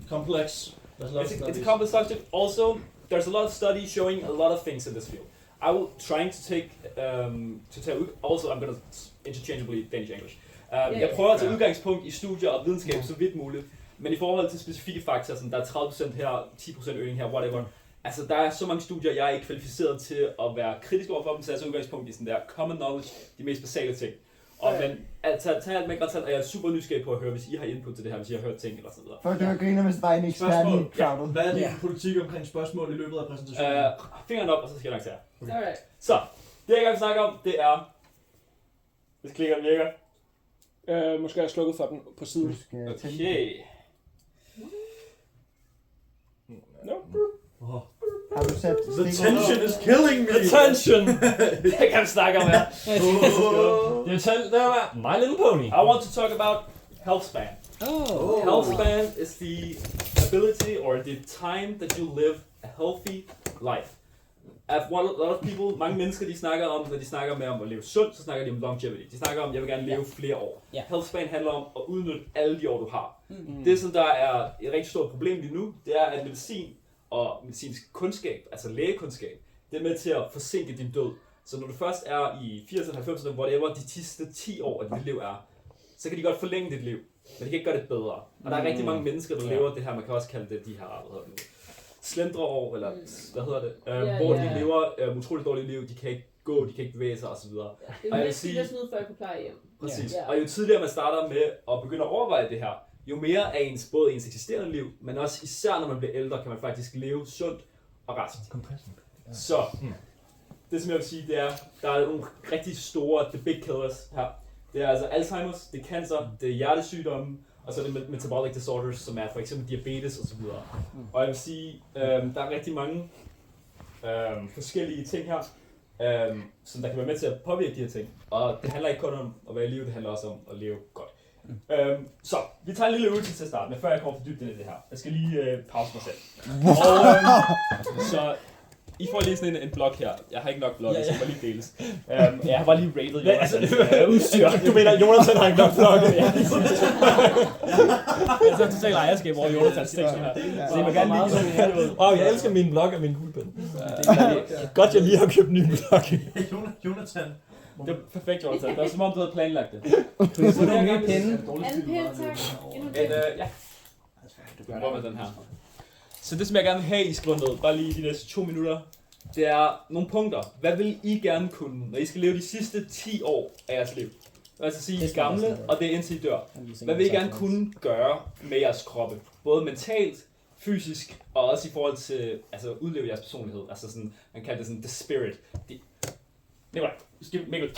Complex. It's a complex subject. Also, there's a lot of studies showing a lot of things in this field. I will trying to take also I'm gonna interchangeably Danish English. Jeg prøver at tage udgangspunkt i studier og videnskab så vidt muligt, men i forhold til specifikke faktorer, sådan der er 30% her, 10% øgning her, whatever. Altså der er så mange studier, jeg er ikke kvalificeret til at være kritisk overfor dem, så jeg er udgangspunkt i sådan der common knowledge, de mest basale ting. Og men tag alt med grænsat, og jeg er super nysgerrig på at høre, hvis I har input til det her, hvis I har hørt ting eller sådan noget. For det var griner, hvis der var en ekspert i crowded. Hvad er din politik omkring spørgsmål i løbet af præsentationen? Fingeren op, og så skal jeg nok tage. Okay. Alright. Så, det jeg gerne vil snakke om, det er... Hvis klikkeren virker. Måske er jeg slukket for den på siden. Okay. No. Har du sat The tension is killing me! Attention! Det kan vi snakke om her. Det var My Little Pony. I want to talk about health span. Health span is the ability or the time that you live a healthy life. A lot of people, mange mennesker, de snakker om, når de snakker med om at leve sundt, så snakker de om longevity. De snakker om, jeg vil gerne leve flere år. Health span handler om at udnytte alle de år, du har. Det, som der er et rigtig stort problem lige nu, det er, at medicin og medicinsk kundskab, altså lægekundskab, det er med til at forsinke din død. Så når du først er i 80'erne, 90'erne, whatever de sidste 10 år af dit liv er, så kan de godt forlænge dit liv, men de kan ikke gøre det bedre. Og der er rigtig mange mennesker, der lever det her, man kan også kalde det de her, slendreår, eller hvad hedder det, hvor de lever utroligt dårlige liv, de kan ikke gå, de kan ikke bevæge sig osv. Det er jo lidt skidt ud, før jeg kunne pleje hjem. Præcis. Og jo tidligere man starter med at begynde at overveje det her, jo mere af både ens eksisterende liv, men også især når man bliver ældre, kan man faktisk leve sundt og rask. Så det som jeg vil sige, det er, der er nogle rigtig store, the big killers her. Det er altså Alzheimer's, det er cancer, det er hjertesygdomme, og så er det metabolic disorders, som er for eksempel diabetes osv. Og jeg vil sige, der er rigtig mange forskellige ting her, som der kan være med til at påvirke de her ting. Og det handler ikke kun om at være i live, det handler også om at leve godt. Så, vi tager en lille øvelse til at starte med, før jeg kommer for dybt ind i det her. Jeg skal lige pause mig selv. Og, så, I får lige sådan en blog her. Jeg har ikke nok blog, så jeg må lige deles. Jeg har bare lige rated Jonathans udstyr. Du mener, Jonathan har ikke nok blog? Jeg tager totalt ejerskab over Jonathans tekster her. Så I må gerne lige sådan her. Jeg elsker min blog og min guldpen. Godt, jeg lige har købt en ny blog. Jonathan. Det er perfekt, Jonathan. Det er som om, du havde planlagt det. Du har fået nogle nye pinde. Anden pille, tak. Ja. Du kan prøve med den her. Så det, som jeg gerne vil have, I skriver ned, bare lige de næste 2 minutter, det er nogle punkter. Hvad vil I gerne kunne, når I skal leve de sidste 10 år af jeres liv? Altså sige, I er gamle, og det er indtil I dør. Hvad vil I gerne kunne gøre med jeres kroppe? Både mentalt, fysisk, og også i forhold til altså udleve jeres personlighed. Altså sådan, man kalder det sådan the spirit. Nikolaj, Mikkel.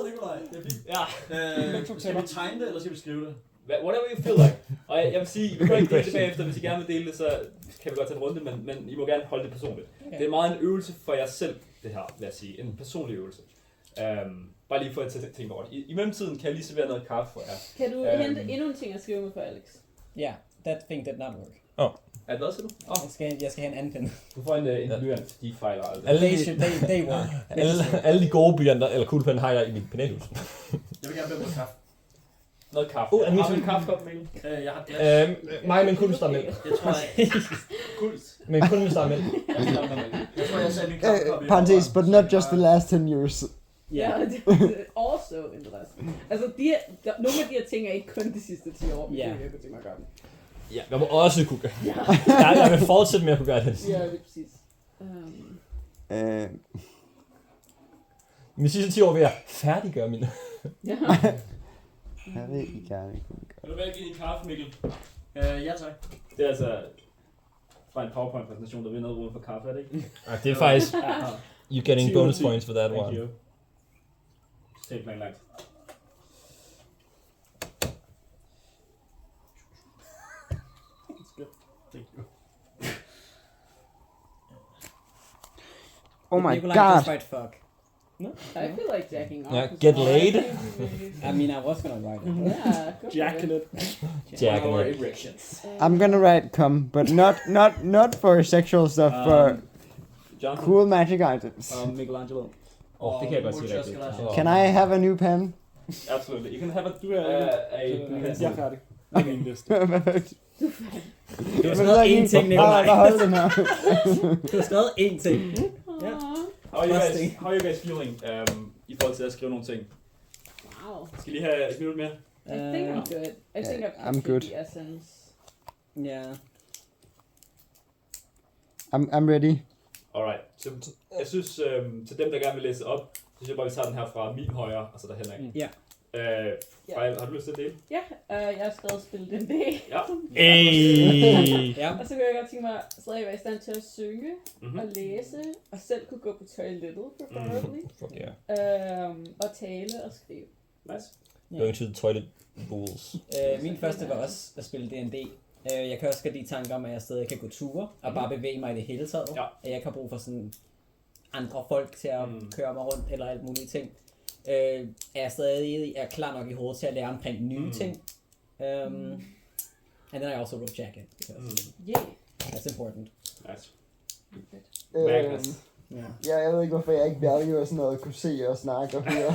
Nikolaj. Ja. Skal vi tegne det, eller skal vi skrive det? Whatever you feel like. Og jeg vil sige, I kan ikke dele det bagefter, hvis I gerne vil dele det, så kan vi godt tage en runde, men I må gerne holde det personligt. Okay. Det er meget en øvelse for jer selv, det her, lad os sige. En personlig øvelse. Bare lige for at tænke over det. I mellemtiden kan jeg lige servere noget kaffe for jer. Kan du hente endnu en ting at skrive med for Alex? Yeah, that thing did not work. Er det hvad, siger du? Jeg skal have en anden pen. Du får en blyant, de fejler aldrig. They work. Alle de gode blyanter, eller kuglepen, har jeg i mit penalhus. Jeg vil gerne bede på kaffe. Noget kaffe. Har du en kaffekop, Mikkel? Jeg har glas. Mig med en kuldestarmælk. Jeg tror, Med en kuldestarmælk. Jeg tror, jeg sagde min kaffekop. Parentes, but not just the last 10 years. Ja, also interesting. Altså, nogle af de her ting er ikke kun de sidste 10 år, men det er jeg kunne tænke mig at gøre dem. Ja, jeg må også kunne gøre. Jeg vil fortsætte med at kunne gøre det. Ja, det er præcis. Mine sidste 10 år vil jeg færdiggøre mine. Ja. Jeg ved ikke, jeg kunne gøre. Vil du være give din kaffe, Mikkel? Ja, tak. Det er altså fra en PowerPoint-præsentation, der vinder uden for kaffe, er det ikke? Det er faktisk... You're getting bonus points for that one. Thank you. Stay playing langt. Thank you. Oh my Nikolai god. just write fuck. No? I feel like jacking off. Yeah, get laid. I mean, I was gonna write it. Yeah, Jacking it. Jacking it. Erections. I'm gonna write come, but not for sexual stuff, for Jonathan? cool magic items. Michelangelo. Det kan jeg godt sige rigtigt. Can I have a new pen? Absolutely. You can have a... Du er jeg er færdig. Det er min liste. Du har skrevet én ting, Nikolaj. Bare hold den her. Du har skrevet én ting. Ja. How are you guys feeling i forhold til at skrive nogle ting? Wow. Skal I lige have et minut mere? I think I'm good. I think I've I'm good. the essence. Yeah. I'm ready. Alright. Så jeg synes, til dem, der gerne vil læse op, så synes jeg bare, vi tager den her fra min højre, altså derhen af. Ja. Freja, har du lyst til at dele? Ja, jeg har skrevet spille den dag. Ja. Ja. Og så kunne jeg godt tænke mig stadig være i stand til at synge og læse, og selv kunne gå på toilettet, preferably. Fuck yeah. Og tale og skrive. Nice. Going to the toilet rules. Min første var også at spille D&D. Jeg kan også godt de tanker om, at jeg stadig kan gå ture og bare bevæge mig i det hele taget. Ja. At jeg ikke har brug for sådan andre folk til at køre mig rundt eller alt mulige ting. Er jeg stadig klar nok i hovedet til at lære omkring nye ting. And then I also wrote jacket because Yeah. that's important. Nice. Øh, Magnus. ja, jeg ved ikke, hvorfor jeg ikke value sådan noget at kunne se og snakke og høre.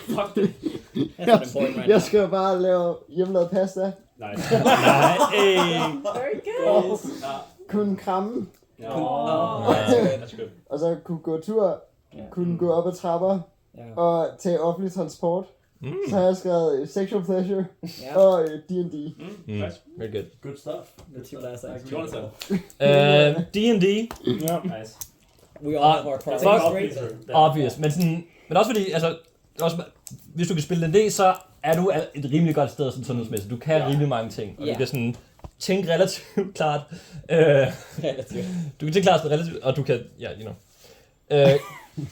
Fuck det. That's not important right now. Jeg skal bare lave hjemmelavet pasta, Nice. Very good. kunne kramme, Ja. That's good. og så kunne gå tur, kunne gå op ad trapper og tage offentlig transport. Så har jeg skrevet sexual pleasure og D&D. Nice. Very good. Good stuff. The two last acts. Jonathan. D&D. Ja. Nice. We all have our Fuck. priorities. Obvious, men også fordi, altså, også, hvis du kan spille D&D, så er du et rimelig godt sted sådan sundhedsmæssigt. Du kan rimelig mange ting, og du kan sådan tænke relativt klart. Relativt. Du kan tænke klart relativt, og du kan, ja, you know.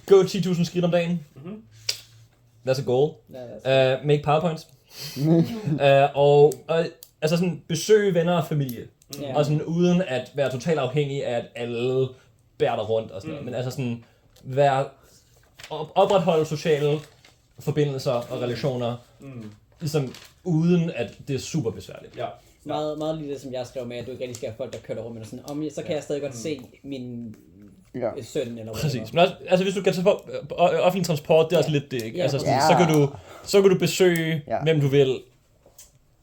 Gå 10.000 skridt om dagen. That's a goal. Make PowerPoints. og altså sådan besøge venner og familie. Og sådan uden at være totalt afhængig af, at alle bærer dig rundt og sådan noget. Men altså sådan opretholde sociale forbindelser og relationer, ligesom uden at det er super besværligt. Ja. Meget lige det, som jeg skrev med, at du ikke rigtig skal have folk, der kører rundt med sådan, så kan jeg stadig godt se min søn eller hvad. Præcis. Men også, altså hvis du kan tage på offentlig transport, det er også lidt det, ikke? Altså sådan, så kan du besøge hvem du vil.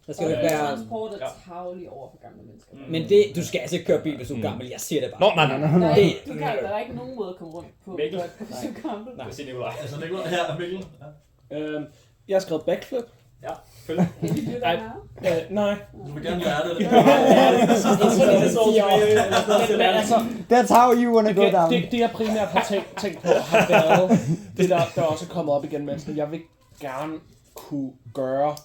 Der skal du ikke være... Transport er tavlig over for gamle mennesker. Men det, du skal altså ikke køre bil, hvis du er gammel. Jeg siger det bare. Nå, nej. Der er ikke nogen måde at komme rundt på, hvis du er gammel. Nej, det er Nikolaj. Altså Nikolaj her er Mikkel. Jeg har skrevet backflip. Ja, følge. Nej. Du vil gerne lære det. That's how you wanna go down. Det jeg primært har tænkt på, har været det, der også er kommet op igen med, at jeg vil gerne kunne gøre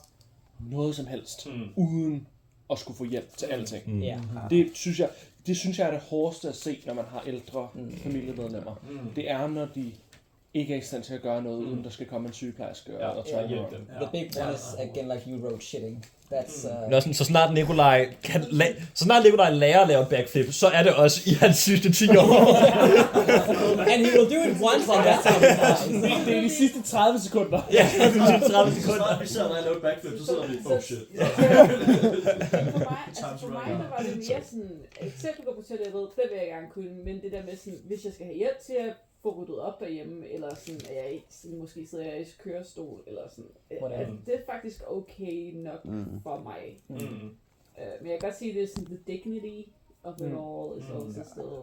noget som helst, uden at skulle få hjælp til alting. Det synes jeg er det hårdeste at se, når man har ældre familiemedlemmer. Det er, når de ikke er i stand til at gøre noget, uden der skal komme en sygeplejerske og tørre hjælp dem. The big one is again like you wrote shitting. That's Så snart Nikolaj lærer at lave backflip, så er det også i hans sidste 10 år. And he will do it once and that's how he Det er de sidste 30 sekunder. Ja, det er de sidste 30 Så sekunder. snart vi ser dig lave backflip, så sidder vi, oh shit. For mig der var det mere sådan, selv at gå på toilettet, det vil jeg gerne kunne, men det der med sådan, hvis jeg skal have hjælp til at få ryddet op derhjemme, eller sådan, at jeg ikke sådan, måske sidder jeg i kørestol, eller sådan, at det er faktisk okay nok for mig. Men jeg kan godt sige, at det er sådan, the dignity of it all is also still...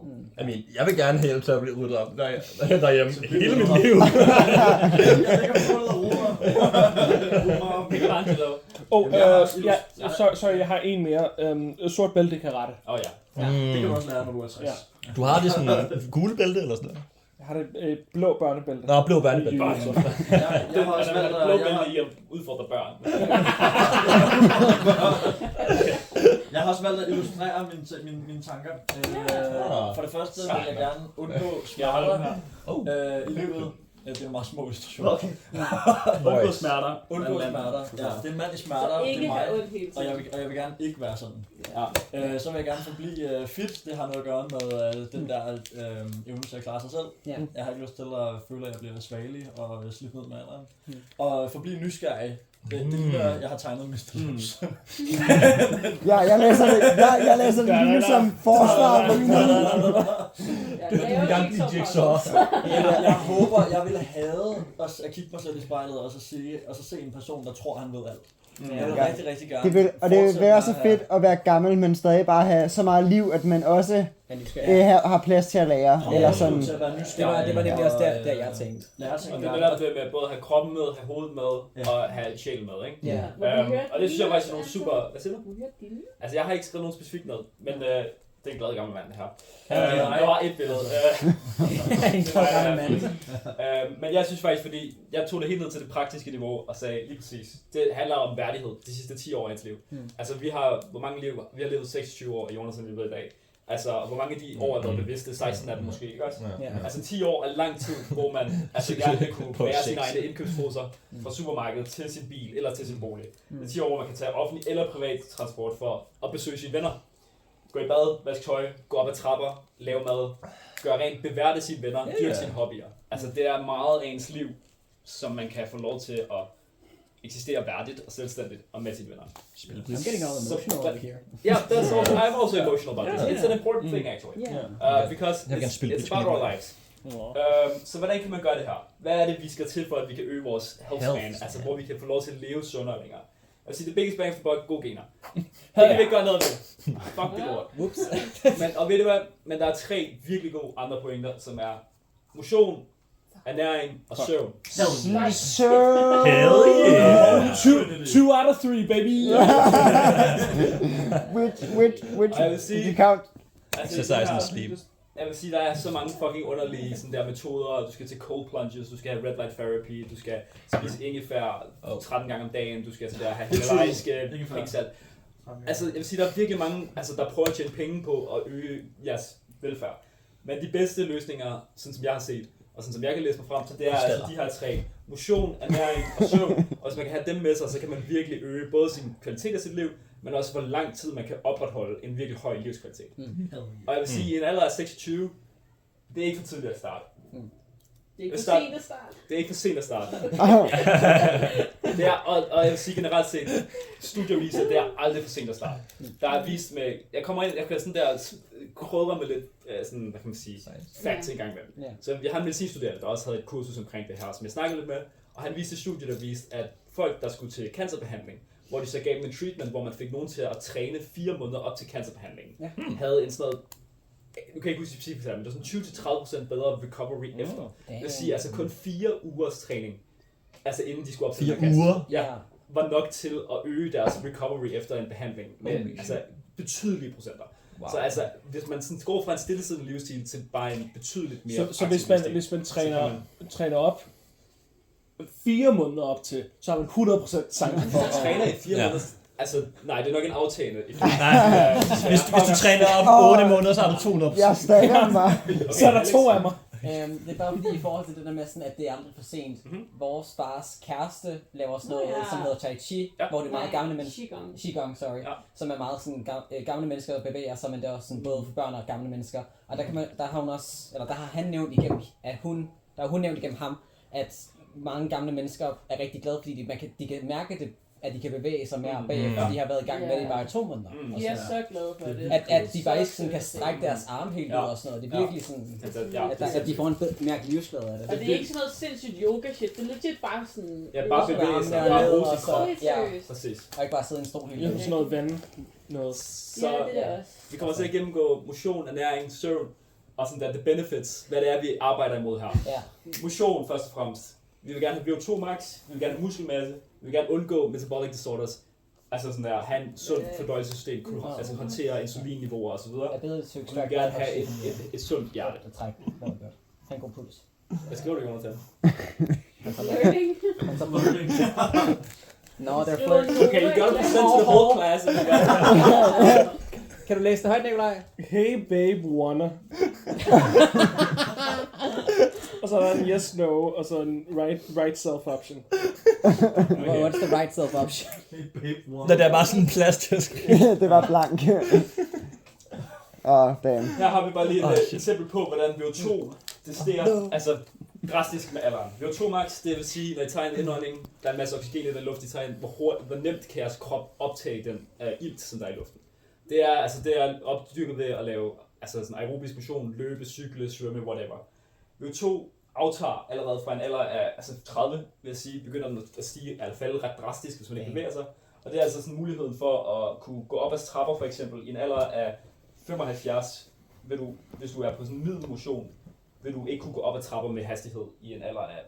I mean, jeg vil gerne have hjælp til at blive ryddet op derhjemme hele mit liv. Jeg lægger på noget Sorry, jeg har en mere. Sort bælte kan rette. Det kan du også lære, når du er 60. Du har det sådan gule bælte eller sådan noget? Jeg har det blå børnebælte. Nå, blå børnebælte. Jeg har også valgt blå bælte i at udfordre børn. Jeg har også valgt at illustrere mine tanker. For det første vil jeg gerne undgå smerter i livet. Ja, det er meget små illustrationer. Okay. Undgå smerter. Undgå smerter. Ja, det er en mand i smerter. Så det ikke er mig. have ondt hele tiden. Og jeg vil gerne ikke være sådan. Ja. Så vil jeg gerne forblive fit. Det har noget at gøre med den der evne til at klare sig selv. Jeg har ikke lyst til at føle, at jeg bliver svagelig og slidt ned med alderen. Og forblive nysgerrig. Det ligner, jeg har tegnet Mr. Loose. Ja, jeg læser det lige som forsvar for min vil gerne blive Jigsaw. Jeg håber, jeg ville have at kigge mig selv i spejlet og så se en person, der tror, han ved alt. Jeg vil rigtig, rigtig gerne. Det vil være så fedt at være gammel, men stadig bare have så meget liv, at man også har plads til at lære. Eller sådan. Det var nemlig også der jeg tænkte. Og det er netop det med både at have kroppen med, have hovedet med og have sjælen med, ikke? Ja. Og det synes jeg faktisk er nogle super... Hvad siger du? Altså jeg har ikke skrevet nogen specifikt noget, men det er en glad gammel mand det her. Der var et billede. Men jeg synes faktisk, fordi jeg tog det helt ned til det praktiske niveau og sagde lige præcis, det handler om værdighed de sidste 10 år af ens liv. Altså vi har, hvor mange liv, vi har levet 26 år i Jonas og vi ved i dag. Altså hvor mange af de år er været bevidste, 16 af dem måske, ikke også? Altså 10 år er lang tid, hvor man altså gerne vil kunne bære sine egne indkøbsposer fra supermarkedet til sin bil eller til sin bolig. Det er 10 år, hvor man kan tage offentlig eller privat transport for at besøge sine venner. Gå i bad, vask tøj, gå op ad trapper, lave mad, gøre rent, beværte sine venner, dyrke sine hobbyer. Altså det er meget af ens liv, som man kan få lov til at eksistere værdigt og selvstændigt og med sine venner. I'm getting all emotional over here. Yeah, that's also, I'm also emotional about this. It's an important thing actually. Because it's about our lives. Så hvordan kan man gøre det her? Hvad er det, vi skal til for, at vi kan øge vores health span? Altså hvor vi kan få lov til at leve sundere længere. Jeg vil sige, det biggest bang for buck, gode gener. Det kan vi ikke gøre noget ved. Fuck det ord. Og ved du hvad? Men der er 3 virkelig gode andre pointer, som er motion, ernæring og søvn. Søvn! Hell yeah! 2 out of 3, baby! Which jeg vil sige, you count? Exercise and sleep. Jeg vil sige, der er så mange fucking underlige sådan der metoder. Du skal til cold plunges, du skal have red light therapy, du skal spise ingefær 13 gange om dagen, du skal til der have himmelariske piksalt. Altså, jeg vil sige, der er virkelig mange, altså, der prøver at tjene penge på at øge jeres velfærd. Men de bedste løsninger, sådan som jeg har set, og sådan som jeg kan læse mig frem til, det er altså de her 3. Motion, ernæring og søvn. Og hvis man kan have dem med sig, så kan man virkelig øge både sin kvalitet af sit liv, men også hvor lang tid man kan opretholde en virkelig høj livskvalitet. Og jeg vil sige, at i en alder af 26, det er ikke for tidligt at starte. Det er ikke for sent at starte. Det er ikke for sent at starte. Det er, og jeg vil sige generelt set, studier viser, at det er aldrig for sent at starte. Der er vist med, jeg kommer ind, jeg kan sådan der krydre med lidt, sådan, hvad kan man sige, facts en gang imellem. Så jeg har en medicinstuderende, der også havde et kursus omkring det her, som jeg snakkede lidt med, og han viste et studie, der viste, at folk, der skulle til cancerbehandling, hvor de så gav dem en treatment, hvor man fik nogen til at træne 4 måneder op til cancerbehandlingen, havde en sådan noget, nu kan jeg ikke huske præcis, men det var sådan 20-30% bedre recovery efter. Det vil sige, altså kun 4 ugers træning, altså inden de skulle op til 4 uger? Ja, var nok til at øge deres recovery efter en behandling med altså betydelige procenter. Wow. Så altså, hvis man sådan går fra en stillesiddende livsstil til bare en betydeligt mere så hvis man træner op 4 måneder op til, så har man 100% chance for at træner i 4 måneder. Altså, nej, det er nok en aftagende. Hvis du træner op 8 måneder, så har du 200%. Jeg stager mig. Så er der 2 af mig. Det er bare fordi i forhold til det der med sådan, at det er aldrig for sent. Vores fars kæreste laver sådan noget, som hedder Tai Chi, hvor det er meget gamle mennesker. Qigong, som er meget sådan gamle mennesker, der bevæger sig, men det er også sådan både for børn og gamle mennesker. Og der har han nævnt igennem, at hun nævnt igennem ham, at mange gamle mennesker er rigtig glade, fordi de kan mærke det, at de kan bevæge sig mere bagefter, de har været i gang med det i bare 2 måneder. De er så glade for det. At de faktisk sådan kan strække deres arme helt ud og sådan noget. Det er virkelig sådan, at de får en mere livsglæde af det. Og det er ikke sådan noget sindssygt yoga-shit, det er legit bare sådan... Ja, bare bevæge sig, bare bruge sin krop. Ja, præcis. Og ikke bare sidde i en stol hele tiden. Sådan noget vand. Så vi kommer til at gennemgå motion, ernæring, søvn, og sådan der, the benefits, hvad det er, vi arbejder imod her. Motion først og fremmest. Vi vil gerne have VO2 max, vi vil gerne have muskelmasse, vi vil gerne undgå metabolic disorders, altså sådan der, have en sund fordøjelsessystem, kunne altså håndtere insulinniveauer osv. Vi vil gerne have et sundt hjerte. Træk, det var godt. Ha' en god puls. Hvad skriver du, Jonathan? Learning. No, they're flirting. Okay, you gotta present to the whole class. Kan du læse det højt, Nikolaj? Hey babe, wanna. Og så er der en yes, no, og så en right self option. What's the right self option? Det er bare sådan en plastisk. Det var blank. Damn. Her har vi bare lige et eksempel på, hvordan VO2 det stiger, altså drastisk med alderen. VO2 max, det vil sige, når I tager en indånding, der er en masse oxygen i den luft, I tager ind, hvor nemt kan jeres krop optage den ilt, som der er i luften. Det er opdyrket ved at lave altså sådan aerobisk motion, løbe, cykle, svømme, whatever. VO2 aftager allerede fra en alder af 30, vil jeg sige, begynder den at stige, eller falde ret drastisk, hvis man ikke bevæger sig. Og det er altså sådan muligheden for at kunne gå op ad trapper, for eksempel, i en alder af 75, hvis du er på sådan en middelmotion, vil du ikke kunne gå op ad trapper med hastighed i en alder af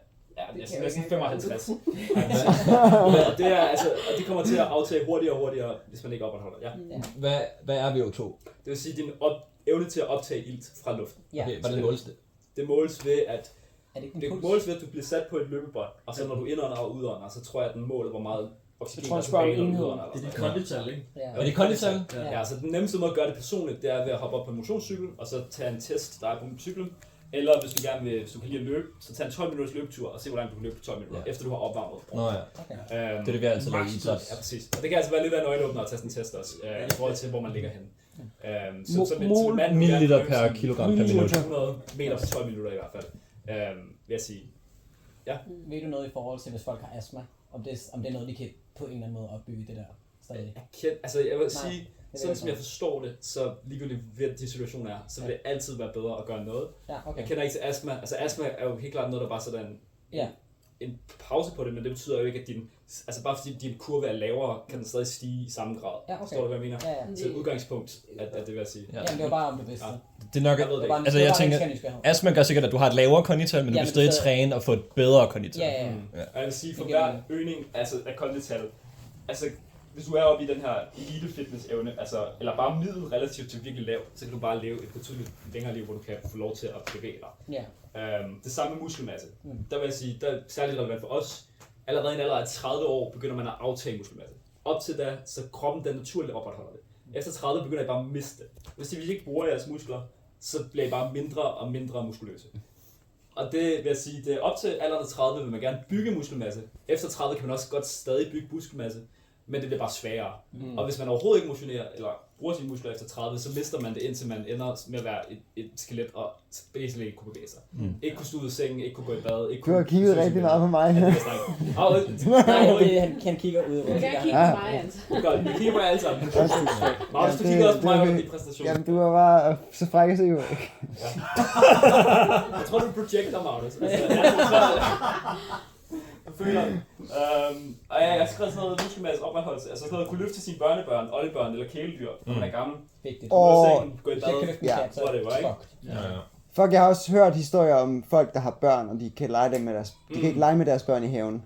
næsten 55. Og det er altså, og det kommer til at aftage hurtigere og hurtigere, hvis man ikke opretholder. Ja. Hvad er VO2? Det vil sige din evne til at optage ilt fra luften. Okay, hvordan måles det? Det måles ved, at du bliver sat på et løbebånd, og så når du indånder og udånder, så tror jeg, at den måler, hvor meget oxygen der er tilbage, når du udånder. Det er dit kondital, ikke? Og det er kondital? Ja, så den nemmeste måde at gøre det personligt, det er ved at hoppe op på en motionscykel, og så tage en test, der er på cyklen. Eller hvis du kan lide at løbe, så tag en 12 minutters løbetur og se, hvordan du kan løbe på 12 minutter, efter du har opvarmet. Nå ja. Okay. Det er det, vi altid laver i idræt. Ja, præcis. Og det kan altså være lidt af en øjenåbner at tage sådan en test også, i forhold til, hvor man ligger henne. Milliliter per kilogram per minut. 100 meter på 12 minutter i hvert fald, vil jeg sige. Ja. Ved du noget i forhold til, hvis folk har astma? Om det er noget, de kan på en eller anden måde opbygge det der stadig? Altså jeg vil sige, sådan som jeg forstår det, så ligegyldigt hvad de situationer er, så vil det altid være bedre at gøre noget. Ja, okay. Jeg kender ikke til astma. Altså astma er jo helt klart noget, der bare sådan en pause på det, men det betyder jo ikke, at bare fordi din kurve er lavere, kan den stadig stige i samme grad. Ja, okay. Forstår du, hvad jeg mener? Ja. Til udgangspunkt, at det vil jeg sige. Ja, det var bare om det vidste. Det er nok, altså jeg tænker, astma gør sikkert, at du har et lavere kondital, men du kan stadig træne og få et bedre kondital. Ja. Og jeg vil sige, for hver øgning af kondital, altså hvis du er oppe i den her elite fitness evne, altså, eller bare middel relativt til virkelig lav, så kan du bare leve et betydeligt længere liv, hvor du kan få lov til at bevæge dig. Det samme med muskelmasse. Der vil jeg sige, der er særligt relevant for os. Allerede i en alder af 30 år begynder man at aftage muskelmasse. Op til da, så kroppen den naturligt opretholder det. Efter 30 begynder I bare at miste det. Hvis I ikke bruger jeres muskler, så bliver I bare mindre og mindre muskuløse. Og det vil jeg sige, det er op til alderen af 30 vil man gerne bygge muskelmasse. Efter 30 kan man også godt stadig bygge muskelmasse, men det bliver bare sværere. Og hvis man overhovedet ikke motionerer, eller bruger sine muskler efter 30, så mister man det, indtil man ender med at være et skelet og basically ikke kunne bevæge sig. Ikke kunne stå ud af sengen, ikke kunne gå i bad, ikke kunne... Du har kigget rigtig meget på mig. Nej, han kigger ud. Du kan kigge på mig, altså. Godt, vi kigger på jer alle sammen. Magnus, du kigger også på mig under din præstation. Jamen, du var bare så fræk at se ud. Jeg tror, du projecter, Magnus. Jeg føler. Og jeg har skrevet sådan noget muskelmasse opretholdelse, altså sådan noget at kunne løfte sine børnebørn, oldebørn eller kæledyr, når man er gammel. Vigtigt. Gå i bad, så er det jo, ikke? Fuck, jeg har også hørt historier om folk, der har børn, og de kan lege dem med deres, de kan ikke lege med deres børn i haven.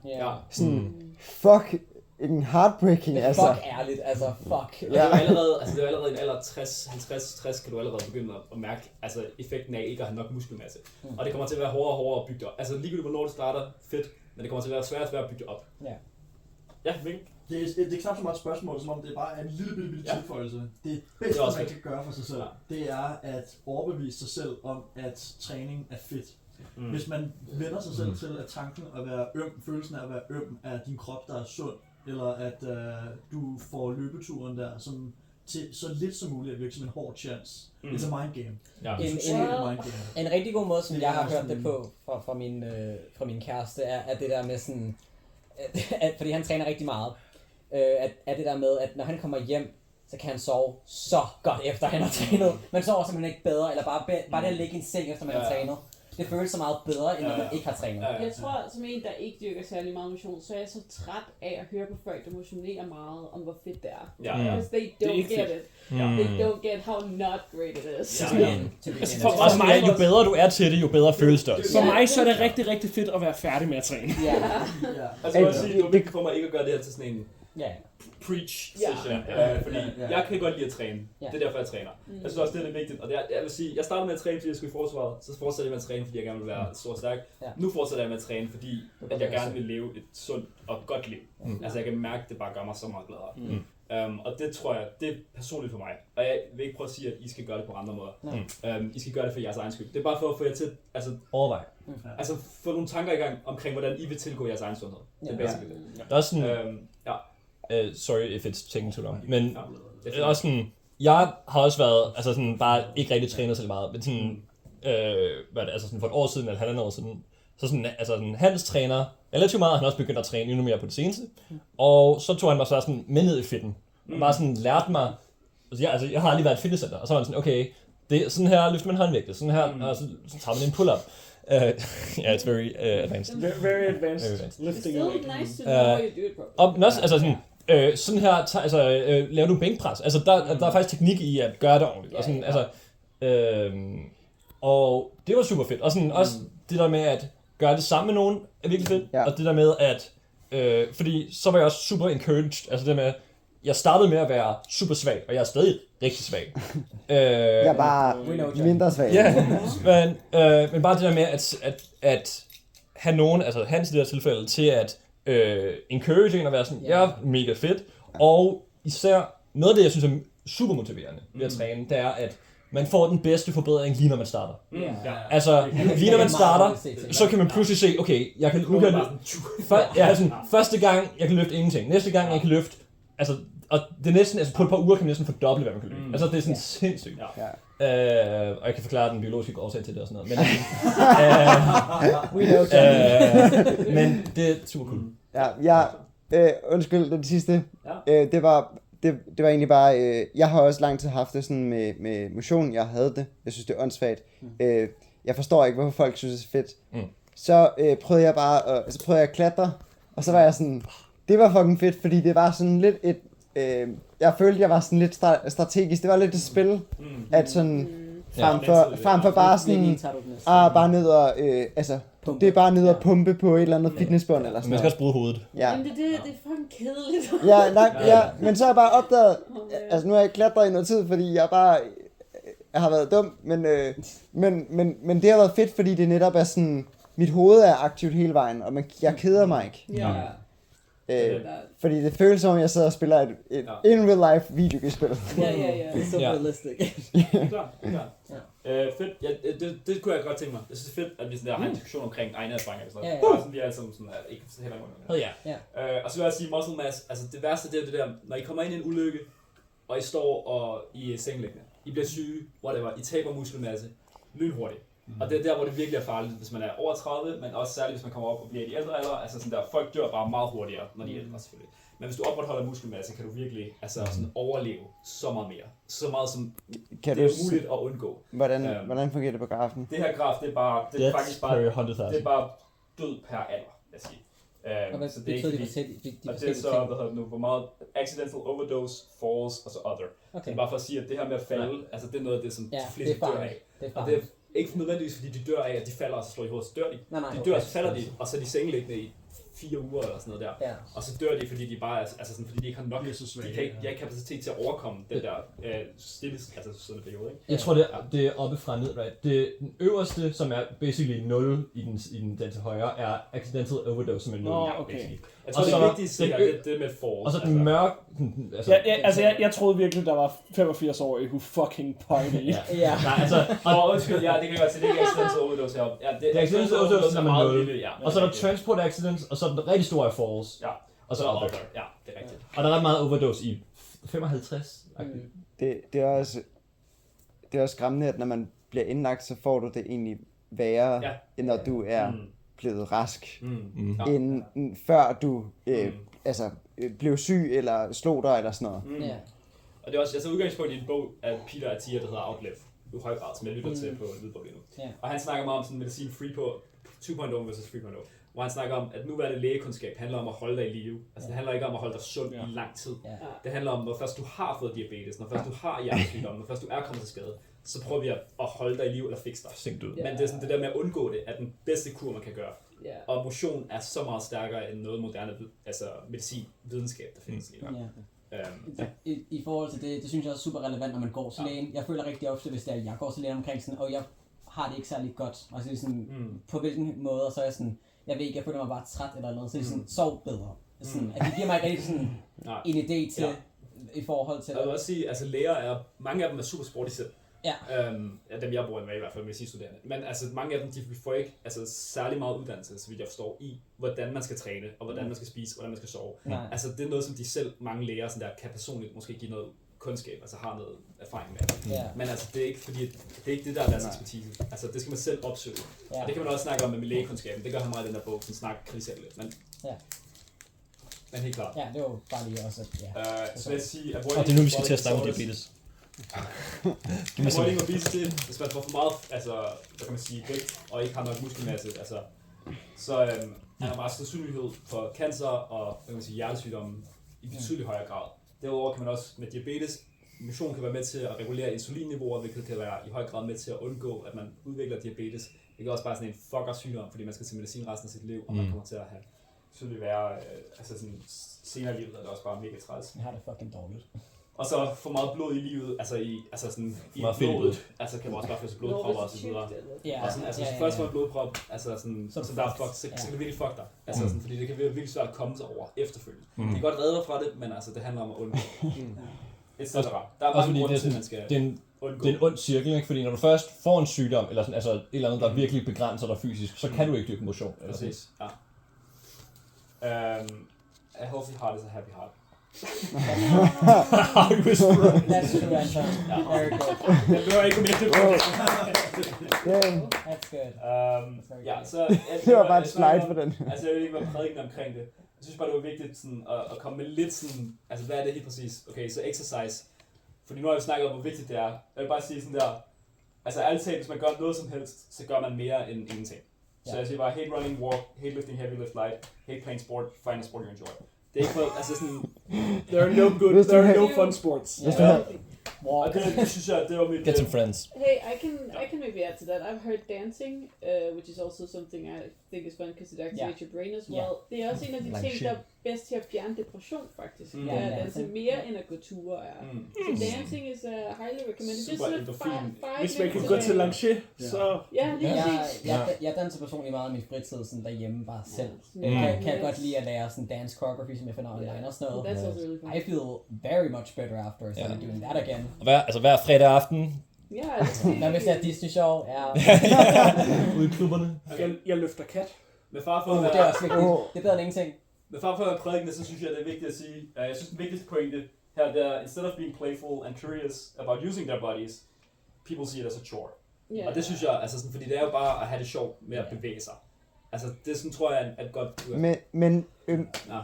Sådan, fuck, en heartbreaking, altså. Fuck ærligt, altså, fuck. Det er jo allerede i en alder 50-60 kan du allerede begynde at mærke altså, effekten af ikke at have nok muskelmasse. Og det kommer til at være hårdere og hårdere at bygge det op. Altså ligegyldigt hvornår du starter, fedt, men det kommer til at være svært og svært at bygge det op. Ja, Mikkel? Det er knap så meget et spørgsmål, som om det bare er en lille tilføjelse. Det bedste, man kan gøre for sig selv, det er at overbevise sig selv om, at træning er fedt. Hvis man vender sig selv til, at tanken at være øm, følelsen af at være øm, er din krop, der er sund, eller at du får løbeturen der, som til så lidt som muligt at virke som en hård chance. It's a mind game. En rigtig god måde, som jeg har hørt det på fra min kæreste, er det der med sådan, fordi han træner rigtig meget, at det der med, at når han kommer hjem, så kan han sove så godt efter han har trænet. Man sover simpelthen ikke bedre, eller bare det at ligge i en seng efter man har trænet. Det føles så meget bedre, end når man ikke har trænet. Jeg tror, som en, der ikke dyrker særlig meget motion, så er jeg så træt af at høre på folk, der motionerer meget, om hvor fedt det er. Because they don't get it. They don't get how not great it is. For mig, jo bedre du er til det, jo bedre føles det også. For mig så er det rigtig, rigtig fedt at være færdig med at træne. Altså jeg vil sige, det var vigtigt for mig ikke at gøre det her til sådan en preach session, fordi jeg kan godt lide at træne. Det er derfor jeg træner. Jeg synes også det er vigtigt, og jeg vil sige, jeg startede med at træne fordi jeg skulle i forsvaret, så fortsatte jeg med at træne fordi jeg gerne vil være stor og stærk. Nu fortsætter jeg med at træne fordi at jeg gerne vil leve et sundt og godt liv. Altså jeg kan mærke det bare gør mig så meget gladere. Og det tror jeg, det er personligt for mig. Og jeg vil ikke prøve at sige at I skal gøre det på andre måder. I skal gøre det for jeres egen skyld. Det er bare for at få jer til overveje. Altså få nogle tanker i gang omkring hvordan I vil tilgå jeres egen sundhed. Det er basically det. Der er sådan sorry if it's taking too long, men også sådan, jeg har også været, altså sådan bare ikke rigtig trænet så meget, men sådan, altså sådan for et år siden eller halvandet år siden, så sådan, altså sådan, hans træner relativt meget, han også begyndt at træne endnu mere på det seneste, og så tog han mig så sådan med ned i fitten, og bare sådan lærte mig, altså jeg har aldrig været i et fitnesscenter, og så var han sådan, okay, Det er sådan her, løfter man håndvægte, sådan her, og så tager man en pull-up. It's very advanced. Very advanced. It's Lifting still away. nice to know how you do it properly. Men også, altså sådan her, laver du bænkpres. Altså, der er faktisk teknik i at gøre det ordentligt. Og sådan, altså, og det var super fedt. Og sådan, også det der med at gøre det sammen med nogen, er virkelig fedt. Og det der med at, fordi så var jeg også super encouraged. Altså det med, jeg startede med at være super svag, og jeg er stadig rigtig svag. Jeg er bare mindre svag. Men bare det der med at have nogen, altså Hans i det her tilfælde, til at encourage en og være sådan, jeg er mega fedt. Og især noget af det, jeg synes er super motiverende ved at træne, det er, at man får den bedste forbedring lige når man starter. Altså, lige når man starter, så kan man pludselig se, okay, første gang, jeg kan løfte ingenting. Næste gang, jeg kan løfte, altså, og det er næsten, altså på et par uger kan man næsten fordoble, hvad man kan løfte. Altså, det er sådan sindssygt. Og jeg kan forklare den biologiske årsag til det og sådan noget. Men det er super cool. Undskyld, det sidste. Det var egentlig bare, jeg har også lang tid haft det sådan med motion, jeg havde det. Jeg synes, det er åndssvagt. Jeg forstår ikke, hvorfor folk synes, det er fedt. Så prøvede jeg bare, at klatre, og så var jeg sådan, det var fucking fedt, fordi det var sådan lidt et, jeg følte, jeg var sådan lidt strategisk. Det var lidt et spil, at sådan, frem for bare sådan, bare ned og, det er bare ned og pumpe på et eller andet fitnessbånd eller sådan noget. Man skal også bruge hovedet. Jamen det er fucking kedeligt. Men så har jeg bare opdaget, altså nu har jeg klatret i noget tid, fordi jeg har været dum, men det har været fedt, fordi det netop er sådan, mit hoved er aktivt hele vejen, og jeg keder mig ikke. Fordi det føles som om, jeg sidder og spiller et in real life videospil. Så realistisk. Klart. Fedt. Det kunne jeg godt tænke mig. Jeg synes det er fedt, at vi sådan der har en diskussion omkring egne erfaringer. Bare sådan vi alle sammen sådan ikke heller nogen. Og så vil jeg sige muscle mass. Altså det værste det er det der, når I kommer ind i en ulykke, og I står og I er sengeliggende. I bliver syge, whatever. I taber muskelmasse lynhurtigt. Og det er der, hvor det virkelig er farligt, hvis man er over 30, men også særligt, hvis man kommer op og bliver i de ældre alder. Altså sådan der, folk dør bare meget hurtigere, når de er ældre selvfølgelig. Men hvis du opretholder muskelmasse, kan du virkelig sådan overleve så meget mere. Så meget som det er muligt at undgå. Hvordan fungerer det på grafen? Det her graf, det er faktisk bare død per alder, lad os sige. Så det er ikke og det er så, hvor meget accidental overdose, falls og så other. Okay. Det er bare for at sige, at det her med at falde, altså det er noget af det, som de fleste dør af. Og det er ikke nødvendigvis, fordi de dør af, at de falder og så slår i hovedet, så dør de. De dør, så falder de, og så er de sengeliggende i 4 uger eller sådan noget der. Og så dør de, fordi de bare altså sådan, fordi de ikke har nok, de har ikke kapacitet til at overkomme den der stille, altså sådan en periode, ikke? Jeg tror det er oppe fra ned, right? Den øverste, som er basically 0 i den til højre, er accidental overdose, som er 0. Okay. Jeg tror, det vigtigste er det med falls. Og så den mørke... Jeg troede virkelig, der var 85-årige who fucking party. Nej, altså... Undskyld, det kan jeg godt se, det er ikke accidental overdose heroppe. Det er accidental overdose, som er 0. Og så er der transport accidents, og så er den rigtig store falls. Og så other. Ja, det er rigtigt. Og der er ret meget overdose i 55. Det er også skræmmende, at når man bliver indlagt, så får du det egentlig værre, end når du er blevet rask, end før du blev syg eller slog dig eller sådan noget. Og det er også, jeg tager udgangspunkt i en bog af Peter Attia, der hedder Outlive, i høj grad, som jeg lytter til på Lydbog nu. Og han snakker meget om sådan medicin free på 2.0 versus 3.0. Hvor han snakker om, at nuværende lægekundskab handler om at holde dig i live. Altså det handler ikke om at holde dig sund i lang tid. Det handler om, når først du har fået diabetes, når først du har hjertesygdomme, når først du er kommet til skade, så prøver vi at holde dig i live eller fikse dig. Men det er sådan det der med at undgå det, er den bedste kur, man kan gøre. Og motion er så meget stærkere end noget moderne medicin, videnskab, der findes lige I forhold til det synes jeg også super relevant, når man går til lægen. Jeg føler rigtig ofte, hvis jeg går til lægen omkring sådan, og jeg har det ikke særlig godt. Altså sådan, på hvilken måde, så er jeg sådan, jeg ved ikke, jeg føler mig bare træt eller noget, så det er sådan, sov bedre. Sådan, at det giver mig rigtig sådan en idé til, i forhold til det. Jeg vil også sige, altså læger mange af dem er super sporty selv. Dem jeg bruger med i hvert fald med studerende. Men altså mange af dem, de får ikke særlig meget uddannelse, så vidt jeg forstår, i hvordan man skal træne, og hvordan man skal spise, og hvordan man skal sove. Altså det er noget, som de selv, mange læger, sådan der, kan personligt måske give noget kundskab, altså har noget erfaring med. Men altså det er ikke fordi, det er ikke det, der er deres ekspertise. Altså det skal man selv opsøge. Og det kan man også snakke om med lægekundskaben. Det gør han meget i den der bog, sådan snakker kritiseret lidt. Men helt klart. Ja, det var bare lige også, så lad os sige, og det er nu, vi skal til at snakke om diabetes. Avoiding obesity, hvis man får for meget, altså, hvad kan man sige, vægt, og ikke har nok muskelmasse, altså, så er der meget sandsynlighed for cancer og, hvad kan man sige, hjertesygdomme i betydelig højere grad. Derudover kan man også med diabetes, motion kan være med til at regulere insulinniveauer, hvilket kan være i høj grad med til at undgå, at man udvikler diabetes. Det kan også bare sådan en fucker sygdom, fordi man skal til medicin resten af sit liv, og man kommer til at have selvfølgelig være, altså sådan senere i livet, er det også bare mega træls. Jeg har det fucking dårligt. Og så for meget blod i livet, altså sådan i blodet, altså kan man også bare få sig blodpropper og så videre. Ja, Og sådan, altså hvis først får en blodprop, altså sådan, så der er fuck, så kan det virkelig fuck dig. Altså sådan, fordi det kan være virkelig svært at komme sig over efterfølgende. Det kan godt redde dig fra det, men altså det handler om at undgå. Et cetera. Der er mange grunde til, man skal undgå. Det er en ond cirkel, ikke? Fordi når du først får en sygdom, eller sådan, altså et eller andet, der virkelig begrænser dig fysisk, så kan du ikke dyrke motion. Præcis, ja. A healthy heart is a happy heart. How you whisper. That's true, Anton. Very good. Jeg behøver ikke mere til på det. That's good. Ja, så... Det var bare et slide for den. Altså jeg ved ikke, hvad prædiken omkring det. Jeg synes bare, det var vigtigt sådan, at komme med lidt sådan... Altså hvad er det helt præcis? Okay, så exercise. Fordi nu har vi snakket om, hvor vigtigt det er. Jeg vil bare sige sådan der... Altså ærligt talt, hvis man gør noget som helst, så gør man mere end ingenting. Så jeg siger bare, hate running, walk, hate lifting heavy, lift light, hate playing sport, find a sport you enjoy. Det er ikke for, altså sådan... There are no fun sports. Og det synes jeg, det var mit... Get some friends. Hey, I can maybe add to that. I've heard dancing, which is also something I think is fun because it activates your brain as well. Det er også en af de ting, der er bedst til at fjerne depression, faktisk. Det er at danse mere end at gå ture er. Så dancing is highly recommended. Super endorfin. Hvis man kan gå til Lanché, så... Ja, lige præcis. Jeg danser personligt meget af min fritid sådan derhjemme bare selv. Kan jeg godt lide at lære sådan dance choreography, som jeg finder online og sådan noget. That's also really fun. I feel very much better after started doing that again. Og hver fredag aften, Når vi ser Disney Show, ude i klubberne. Jeg løfter kat. Med far for at det er også vigtigt. Det er bedre end ingenting. Med far for at være prædikende, så synes jeg, det er vigtigt at sige, jeg synes den vigtigste pointe her, det er, instead of being playful and curious about using their bodies, people see it as a chore. Og det synes jeg, altså sådan, fordi det er jo bare at have det sjovt med at bevæge sig. Altså det sådan, tror jeg er et godt... Men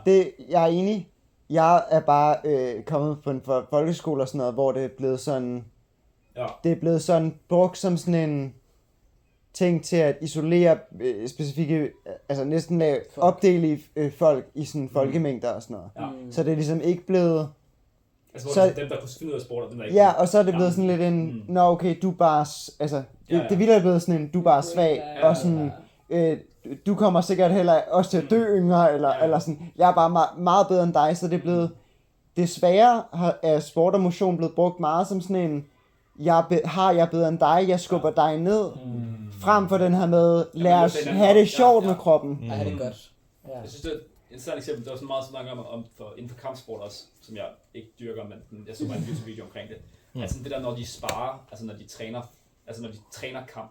det, jeg er enig. Jeg er bare kommet på en folkeskole og sådan noget, hvor det er blevet sådan... Ja. Det er blevet sådan brugt som sådan en ting til at isolere specifikke, altså næsten opdele folk i sådan folkemængder og sådan noget. Ja. Så det er ligesom ikke blevet... Altså hvor dem, der kunne finde ud af sport, og dem, der ikke... Ja, og så er det blevet sådan lidt en... Nå okay, du er bare... Altså, det er vildt blevet sådan en, du er bare svag, og sådan... Du kommer sikkert heller også til at dø yngre, eller sådan... Jeg er bare meget bedre end dig, så det er blevet... Desværre er sport og motion blevet brugt meget som sådan en... Jeg er bedre end dig, jeg skubber dig ned, frem for den her med, lad os have det sjovt med kroppen. Ja, det er godt. Ja. Jeg synes, det er et særligt eksempel, det var så meget snak om inden for kampsport også, som jeg ikke dyrker, men jeg så bare en YouTube-video omkring det. Altså det der, når de sparer, altså når de træner kamp,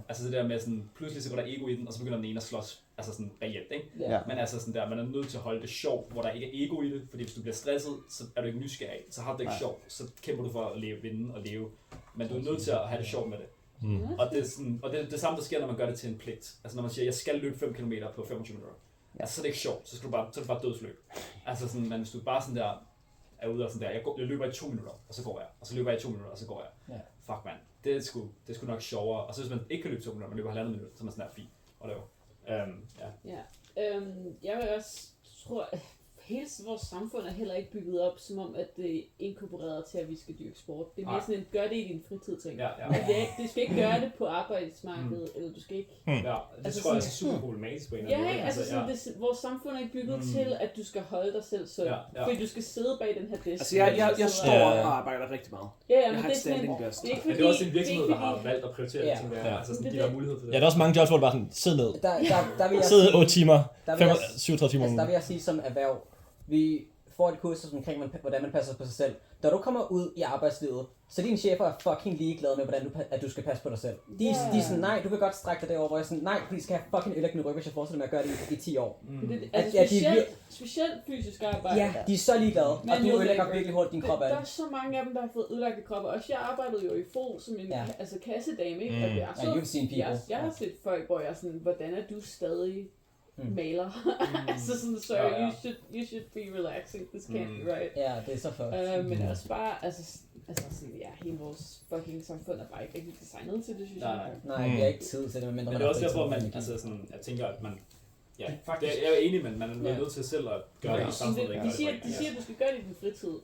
altså det der med sådan, pludselig så går der ego i den, og så begynder den ene at slås, altså sådan reelt, ikke? Men altså sådan der, man er nødt til at holde det sjovt, hvor der ikke er ego i det, fordi hvis du bliver stresset, så er du ikke nysgerrig, så har du det ikke sjovt, så kæmper du for at vinde og leve, men du er nødt til at have det sjovt med det. Og det er sådan, og det samme, der sker, når man gør det til en pligt. Altså når man siger, jeg skal løbe 5 km på 25 minutter, altså så er det ikke sjovt, så er det bare dødsløb. Altså sådan, men hvis du bare sådan der, er ude og sådan der, jeg løber i 2 minutter, og så går jeg, og så løber jeg i 2 minutter, og så går jeg. Fuck man, det er sgu nok sjovere. Og så hvis man ikke kan løbe 2 minutter, man løber 1,5 minutter, så er man sådan der fint. Whatever. Jeg vil også tro, at hele vores samfund er heller ikke bygget op, som om at det er inkorporeret til, at vi skal dyrke sport. Det er mere sådan en, gør det i din fritid ting. Du skal ikke gøre det på arbejdsmarkedet, eller du skal ikke... Ja, det altså tror jeg er super problematisk på en eller anden måde. Altså sådan, vores samfund er ikke bygget til, at du skal holde dig selv sund, fordi du skal sidde bag den her desk. Altså jeg står og arbejder rigtig meget. Jeg har et standing desk. Det er også en virksomhed, der har valgt at prioritere det, som altså sådan, de har mulighed for det. Ja, der er også mange jobs, hvor det bare sådan, sid ned. Sidde 8 timer, 37 timer. Altså der vil jeg sige som erhverv, vi får et kursus omkring, hvordan man passer på sig selv. Da du kommer ud i arbejdslivet, så dine chefer er fucking ligeglade med, hvordan at du skal passe på dig selv. De er sådan, nej, du kan godt strække dig derovre, hvor jeg er sådan, nej, fordi de skal have fucking ødelæggende ryg, hvis jeg fortsætter med at gøre det i 10 år. Specielt fysisk arbejde. Ja, de er så ligeglade, og du ødelægger virkelig hurtigt din krop af det. Der er så mange af dem, der har fået ødelagte kroppe. Også jeg arbejdede jo i FO som en kassedame, ikke? Jeg har set folk, hvor jeg sådan, hvordan er du stadig maler? Altså sådan, so you should be relaxing, this can't be right. Ja, det er så flot. Men også bare, altså, Altså sådan, ja, hele vores fucking samfund er bare ikke rigtig designet til det, synes jeg. Nej, det er ikke tid til det, men det er også derfor, man, altså sådan, jeg tænker, at man, ja, faktisk, jeg er jo enig, men man er nødt til selv at gøre det i samfundet. De siger, at du skal gøre det i din fritid.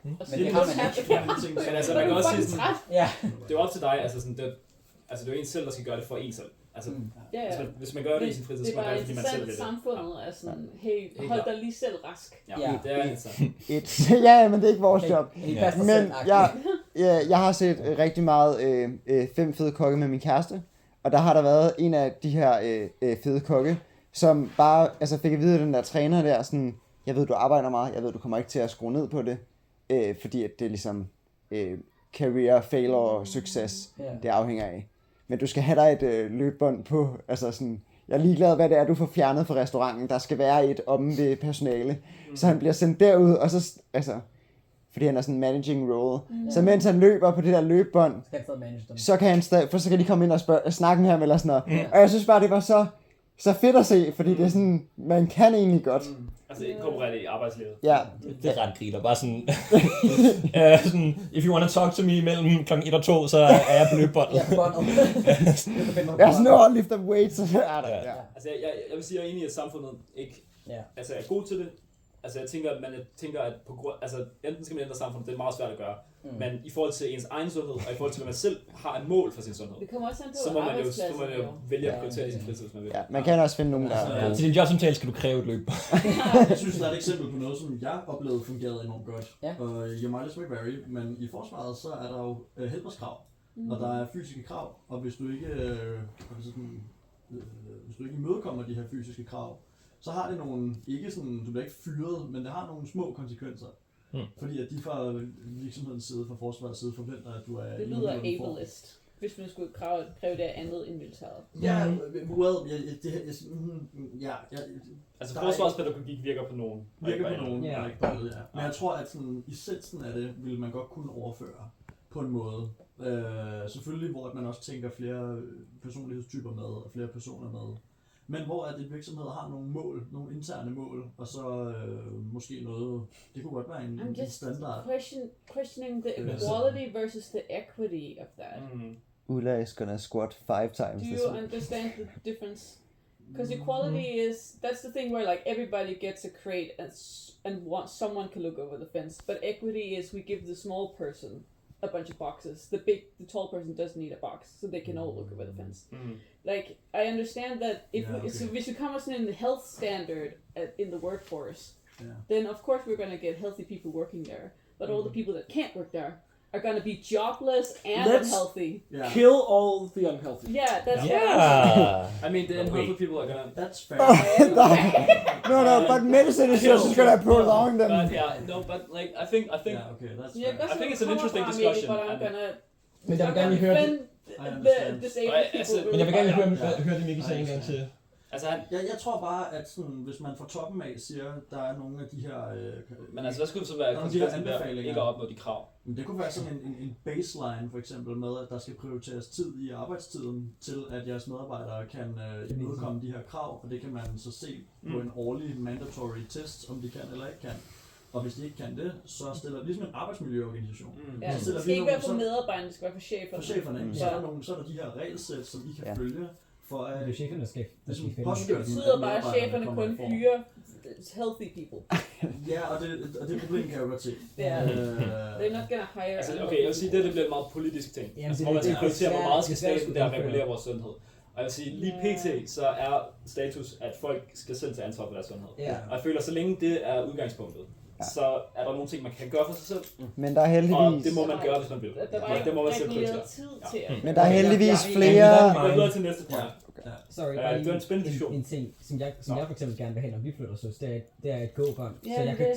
Men det har man ikke. Men altså, man kan også sige sådan, ja. det er jo op til dig, altså sådan, det er jo en selv, der skal gøre det for en selv. Altså, hvis man gør det i sin fritid, så skal man gøre det, fordi man selv vil det. Det er bare samfundet er sådan, hey, hold dig lige selv rask. Ja, det er altså. Ja, men det er ikke vores job. Men jeg har set rigtig meget 5 fede kokke med min kæreste, og der har der været en af de her fede kokke, som bare altså fik at vide af den der træner der, sådan, jeg ved, du arbejder meget, jeg ved, du kommer ikke til at skrue ned på det, fordi at det er ligesom career, failure og succes, det afhænger af. Men du skal have dig et løbbånd på, altså sådan, jeg er ligeglad, hvad det er, du får fjernet fra restauranten, der skal være et omme ved personale, så han bliver sendt derud, og så, altså, fordi han er sådan en managing role, så mens han løber på det der løbbånd, så kan han så kan de komme ind og snakke med ham eller sådan noget, og jeg synes bare, det var så fedt at se, fordi det er sådan, man kan egentlig godt. Altså inkorporere det i arbejdslivet. Ja. Det er ret griner, bare sådan, sådan, if you want to talk to me mellem klokken 1 og 2, så er jeg på løbebåndet. Jeg er sådan, lift up weights, og så er der. Ja. Altså jeg vil sige, at jeg er enig i, at samfundet ikke altså, er god til det. Altså jeg tænker, at på grund, altså enten skal man ændre samfundet, det er meget svært at gøre, men i forhold til ens egen sundhed, og i forhold til, hvad man selv har et mål for sin sundhed, det kommer også an på så må man jo vælge at prioritere i sin fritid, hvis man vil. Ja, man kan også finde nogen, der til din jobsamtale skal du kræve et løb. Jeg synes, der er et eksempel på noget, som jeg oplevede fungerede enormt godt. Og your mileage may vary, men i forsvaret, så er der jo helbredskrav, og der er fysiske krav, og hvis du ikke, hvis du ikke imødekommer de her fysiske krav, så har det nogle, ikke sådan, du bliver ikke fyret, men det har nogle små konsekvenser. Fordi at de fra virksomhedens side, fra forsvarets side, forventer, at du er... Det lyder ableist, hvis man skulle kræve det andet end militæret. Ja, altså forsvarspædagogik virker på nogen. Virker på nogen, ja. Ikke på alle, ja. Men jeg tror, at sådan, essensen af det, vil man godt kunne overføre på en måde. Selvfølgelig, hvor man også tænker flere personlighedstyper med, og flere personer med. Men hvor at en virksomhed har nogle mål, nogle interne mål, og så måske noget, det kunne godt være en standard. Questioning the equality versus the equity of that. Ulla is gonna squat 5 times. Do you understand the difference? Because equality is, that's the thing where like everybody gets a crate and someone can look over the fence. But equity is we give the small person a bunch of boxes. The tall person doesn't need a box, so they can all look over the fence. Like, I understand that if we should come as in the health standard in the workforce, then of course we're going to get healthy people working there. But all the people that can't work there are going to be jobless and unhealthy. Kill all the unhealthy. Yeah, that's I mean, the unhealthy people are gonna... That's fair. No, but medicine is just gonna prolong them. But like, I think okay, that's fair. I think it's an interesting discussion. Men jeg vil gerne høre det. Men jeg vil gerne høre det, Mikkel sagde en gang til. Altså jeg tror bare, at sådan, hvis man fra toppen af siger, der er nogle af de her... men altså, hvad skulle det så være konsekvensen ved ikke at opnå de krav? Men det kunne være sådan en baseline, for eksempel med, at der skal prioriteres tid i arbejdstiden, til at jeres medarbejdere kan imødekomme de her krav, og det kan man så se på en årlig mandatory test, om de kan eller ikke kan. Og hvis de ikke kan det, så stiller vi ligesom en arbejdsmiljøorganisation. Ja, det skal ikke være for medarbejderne, det skal være for cheferne. For cheferne, så er der de her regelsæt, som I kan følge. For at cheferne skal det betyder bare, at cheferne kun hyrer healthy people. Ja, og det problem kan jeg jo godt se. They're not gonna hire... Altså, okay, jeg vil sige, det bliver en meget politisk ting. Altså, hvor man skal prioritere, hvor meget skal staten der regulere vores sundhed. Og jeg vil sige, lige pt. så er status, at folk skal selv tage ansvar for deres sundhed. Og jeg føler, så længe det er udgangspunktet, så er der nogle ting, man kan gøre for sig selv. Men der er heldigvis... Og det må man gøre, hvis man vil. Det må man selv prioritere. Men der er heldigvis flere... Vi går videre til næste point. Sorry, det er en spændende diskussion. En ting, som jeg for eksempel gerne vil have, når vi flytter søs, det er et go-bånd.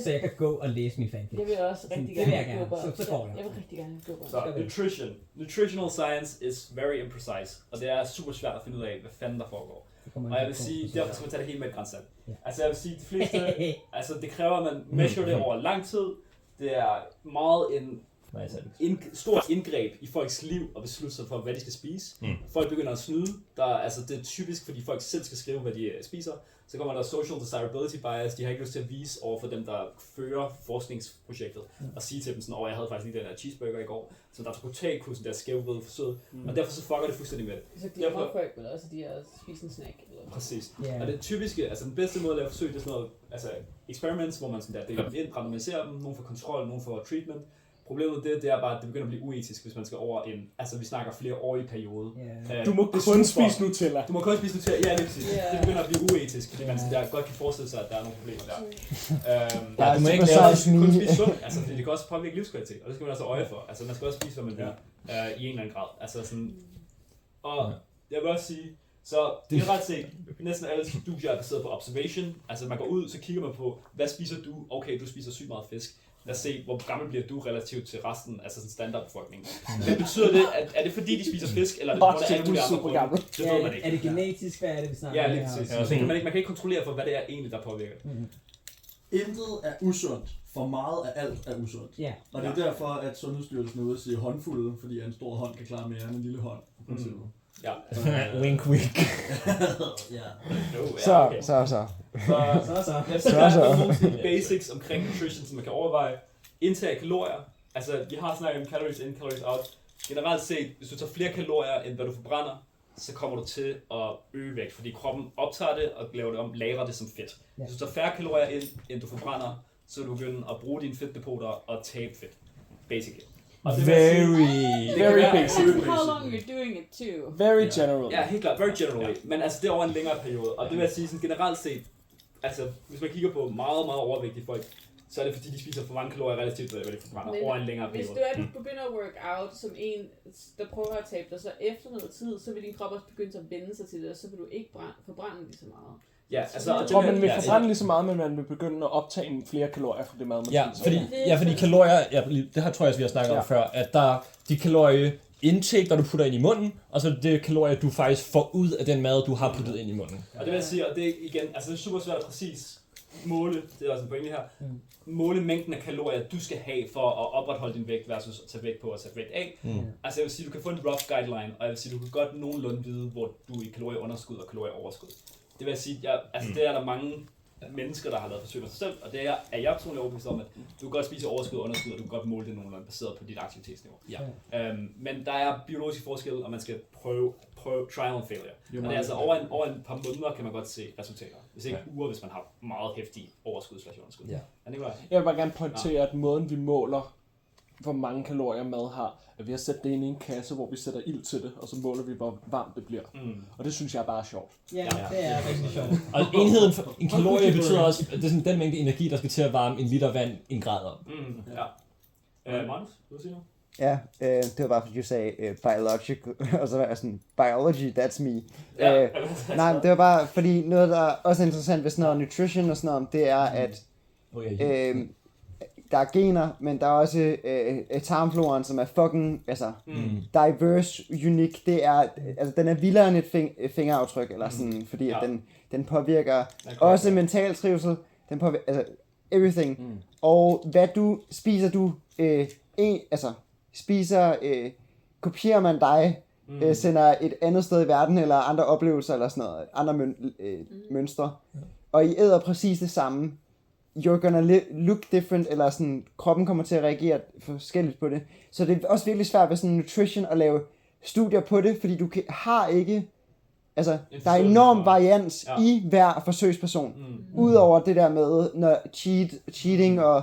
Så jeg kan gå og læse min fanfic. Jeg vil også rigtig gerne have go-bånd. Jeg vil rigtig gerne have go-bånd. Så nutrition. Nutritional science is very imprecise. Og det er super svært at finde ud af, hvad fanden der foregår. Og jeg vil sige, derfor skal man tage det hele med et grænsat. Altså jeg vil sige, de fleste, altså det kræver, at man measure det over lang tid. Det er meget en stort indgreb i folks liv og beslutte sig for, hvad de skal spise. Folk begynder at snyde. Det er typisk, fordi folk selv skal skrive, hvad de spiser. Så kommer der social desirability bias, de har ikke lyst til at vise over for dem, der fører forskningsprojektet, og sige til dem sådan, jeg havde faktisk lige den her cheeseburger i går, så der totalt kunne sådan der skævvrede forsøget, og derfor så fucker det fuldstændig med det. Så de har folk vel også, de har spist en snack? Eller? Præcis. Og det typiske, altså den bedste måde at lave forsøg, det er sådan noget, altså experiments, hvor man sådan der deler dem ind, randomiserer dem, nogen for kontrol, nogen for treatment. Problemet det er bare, at det begynder at blive uetisk, hvis man skal over en, altså vi snakker flere år i periode. Du må kun spise Nutella. Du må kun spise Nutella, ja det er præcis. Det begynder at blive uetisk, fordi man der godt kan forestille sig, at der er nogle problemer der. Du må ikke kun spise sundt, altså det kan også påvirke livskvalitet, og det skal man altså øje for. Altså man skal også spise, hvad man vil, i en eller anden grad. Altså sådan, og jeg vil også sige, så det er ret set, næsten alle studier er baseret på observation. Altså man går ud, så kigger man på, hvad spiser du? Okay, du spiser sygt meget fisk. Lad os se, hvor gammel bliver du relativt til resten, altså sådan standardbefolkningen. Men betyder det, at er det fordi, de spiser fisk, eller er det på alle mulige andre grunde? Det ved man ikke. Er det genetisk, hvad er det, vi snakker om? Ja, lige præcis. Man kan ikke kontrollere for, hvad det er egentlig, der påvirker det. Intet er usundt. For meget af alt er usundt. Ja. Og det er derfor, at Sundhedsstyrelsen er ude at sige håndfulde, fordi en stor hånd kan klare mere end en lille hånd. Ja. Wink, wink. Så. Nogle basics omkring nutrition, som man kan overveje. Indtag af kalorier. Altså, vi har snakket om calories in, calories out. Generelt set, hvis du tager flere kalorier, end hvad du forbrænder, så kommer du til at øge vægt, fordi kroppen optager det og laver det om, lagrer det som fedt. Hvis du tager færre kalorier ind, end du forbrænder, så vil du begynde at bruge dine fedtdepoter og tabe fedt. Basically. Very basic. How long you're doing it too. Very general. Ja, helt klart. Very generally. Men altså, det er over en længere periode. Og det vil jeg sige sådan generelt set, altså hvis man kigger på meget, meget overvægtige folk, så er det fordi, de spiser for mange kalorier relativt, hvad de forbrænder over en længere periode. Hvis du begynder at work out som en, der prøver at tabe dig, så efter noget tid, så vil din krop også begynde at vende sig til det, og så vil du ikke forbrænde lige så meget. Ja, altså, jeg tror, man vil forbrænde lige så meget, men man vil begynde at optage flere kalorier fra det mad, man spiser. Fordi kalorier, det her tror jeg, vi har snakket om før, at der de kalorier indtag, der du putter ind i munden, og så det kalorier, du faktisk får ud af den mad, du har puttet ind i munden. Og det vil jeg sige, og det er igen, altså det er super svært at præcis måle, det er også en pointe her, måle mængden af kalorier, du skal have for at opretholde din vægt versus at tage vægt på og tage vægt af. Altså jeg vil sige, du kan få en rough guideline, og jeg vil sige, du kan godt nogenlunde vide, hvor du er i kalorieunderskud og kalorieoverskud. Det vil jeg sige, det er der mange mennesker, der har lavet forsøg med sig selv, og det er jeg personligt overbevist om, at du kan godt spise overskud og underskud, og du kan godt måle det nogenlunde baseret på dit aktivitetsniveau. Men der er biologisk forskel, og man skal prøve trial and failure. Og det er altså over en par måneder kan man godt se resultater. Hvis ikke uger, hvis man har meget hæftig overskud/underskud. Jeg vil bare gerne pointere, at måden vi måler, hvor mange kalorier mad har, at vi har sat det ind i en kasse, hvor vi sætter ild til det, og så måler vi, hvor varmt det bliver. Og det synes jeg bare er sjovt. Ja, det er rigtig sjovt. Og enheden for en kalorie betyder også, at det er sådan den mængde energi, der skal til at varme en liter vand 1 grad op. Magnus, vil du sige noget? Ja, det var bare fordi du sagde biological, og så var jeg sådan, biology, that's me. Nej, det var bare fordi noget, der er også interessant ved sådan noget nutrition og sådan noget, det er, at der er gener, men der er også tarmfloren, som er fucking, altså, diverse, unique. Det er, altså, den er vildere end et fingeraftryk, eller sådan, fordi at den påvirker også mental trivsel, den påvirker, altså, everything. Og hvad du spiser, kopierer man dig, sender et andet sted i verden, eller andre oplevelser, eller sådan noget, andre mønstre, og I æder præcis det samme, you're gonna look different, eller sådan, kroppen kommer til at reagere forskelligt på det. Så det er også virkelig svært ved sådan nutrition at lave studier på det, fordi du har ikke, altså, der er enorm varians i hver forsøgsperson. Udover det der med cheating og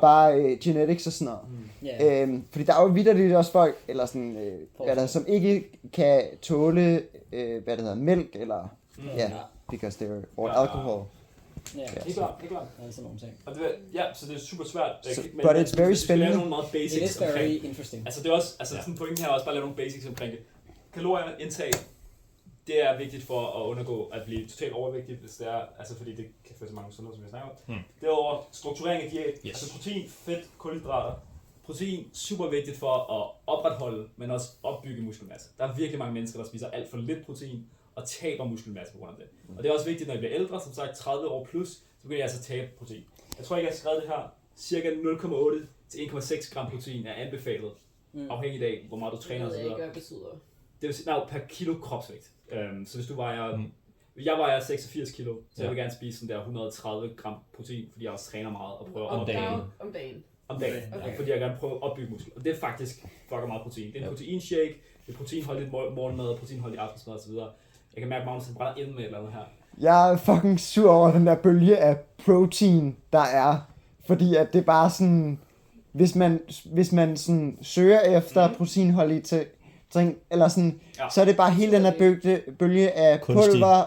bare genetics og sådan noget. Fordi der er jo vitterligt også folk, eller sådan, som ikke kan tåle, mælk, eller, because they're, or alcohol. Ja, helt klart. Det er sådan nogle ting. Og det, så det er super svært. But it's very spændende. Nogle meget basics it is very interesting. Altså det er også, sådan pointen her er også bare at lave nogle basics omkring det. Kalorier, indtag, det er vigtigt for at undgå at blive totalt overvægtig, hvis det er, altså fordi det kan føre til mange sundheder, som vi snakker om. Derudover strukturering af diæt, altså protein, fedt, kulhydrater. Protein super vigtigt for at opretholde, men også opbygge muskelmasse. Der er virkelig mange mennesker, der spiser alt for lidt protein og taber muskelmasse på grund af det. Og det er også vigtigt, når I bliver ældre, som sagt 30 år plus, så begynder I altså tabe protein. Jeg tror ikke, jeg har skrevet det her. Cirka 0,8 til 1,6 gram protein er anbefalet, afhængigt af, hvor meget du træner osv. Det ved jeg ikke, hvad betyder. Det vil sige, per kilo kropsvægt. Så hvis du vejer Jeg vejer 86 kilo, så jeg vil gerne spise sådan der 130 gram protein, fordi jeg også træner meget og prøver Om dagen. Om dagen, Okay. fordi jeg gerne prøver at opbygge muskler. Og det er faktisk fucking meget protein. Det er en proteinshake, det er proteinholdigt morgenmad, proteinholdigt aftensmad osv. Jeg kan mærke, at Magnus brænder ind med et eller andet her. Jeg er fucking sur over den der bølge af protein, der er. Fordi at det er bare sådan, hvis man sådan søger efter proteinholdige ting, eller sådan, så er det bare hele den her bølge af pulver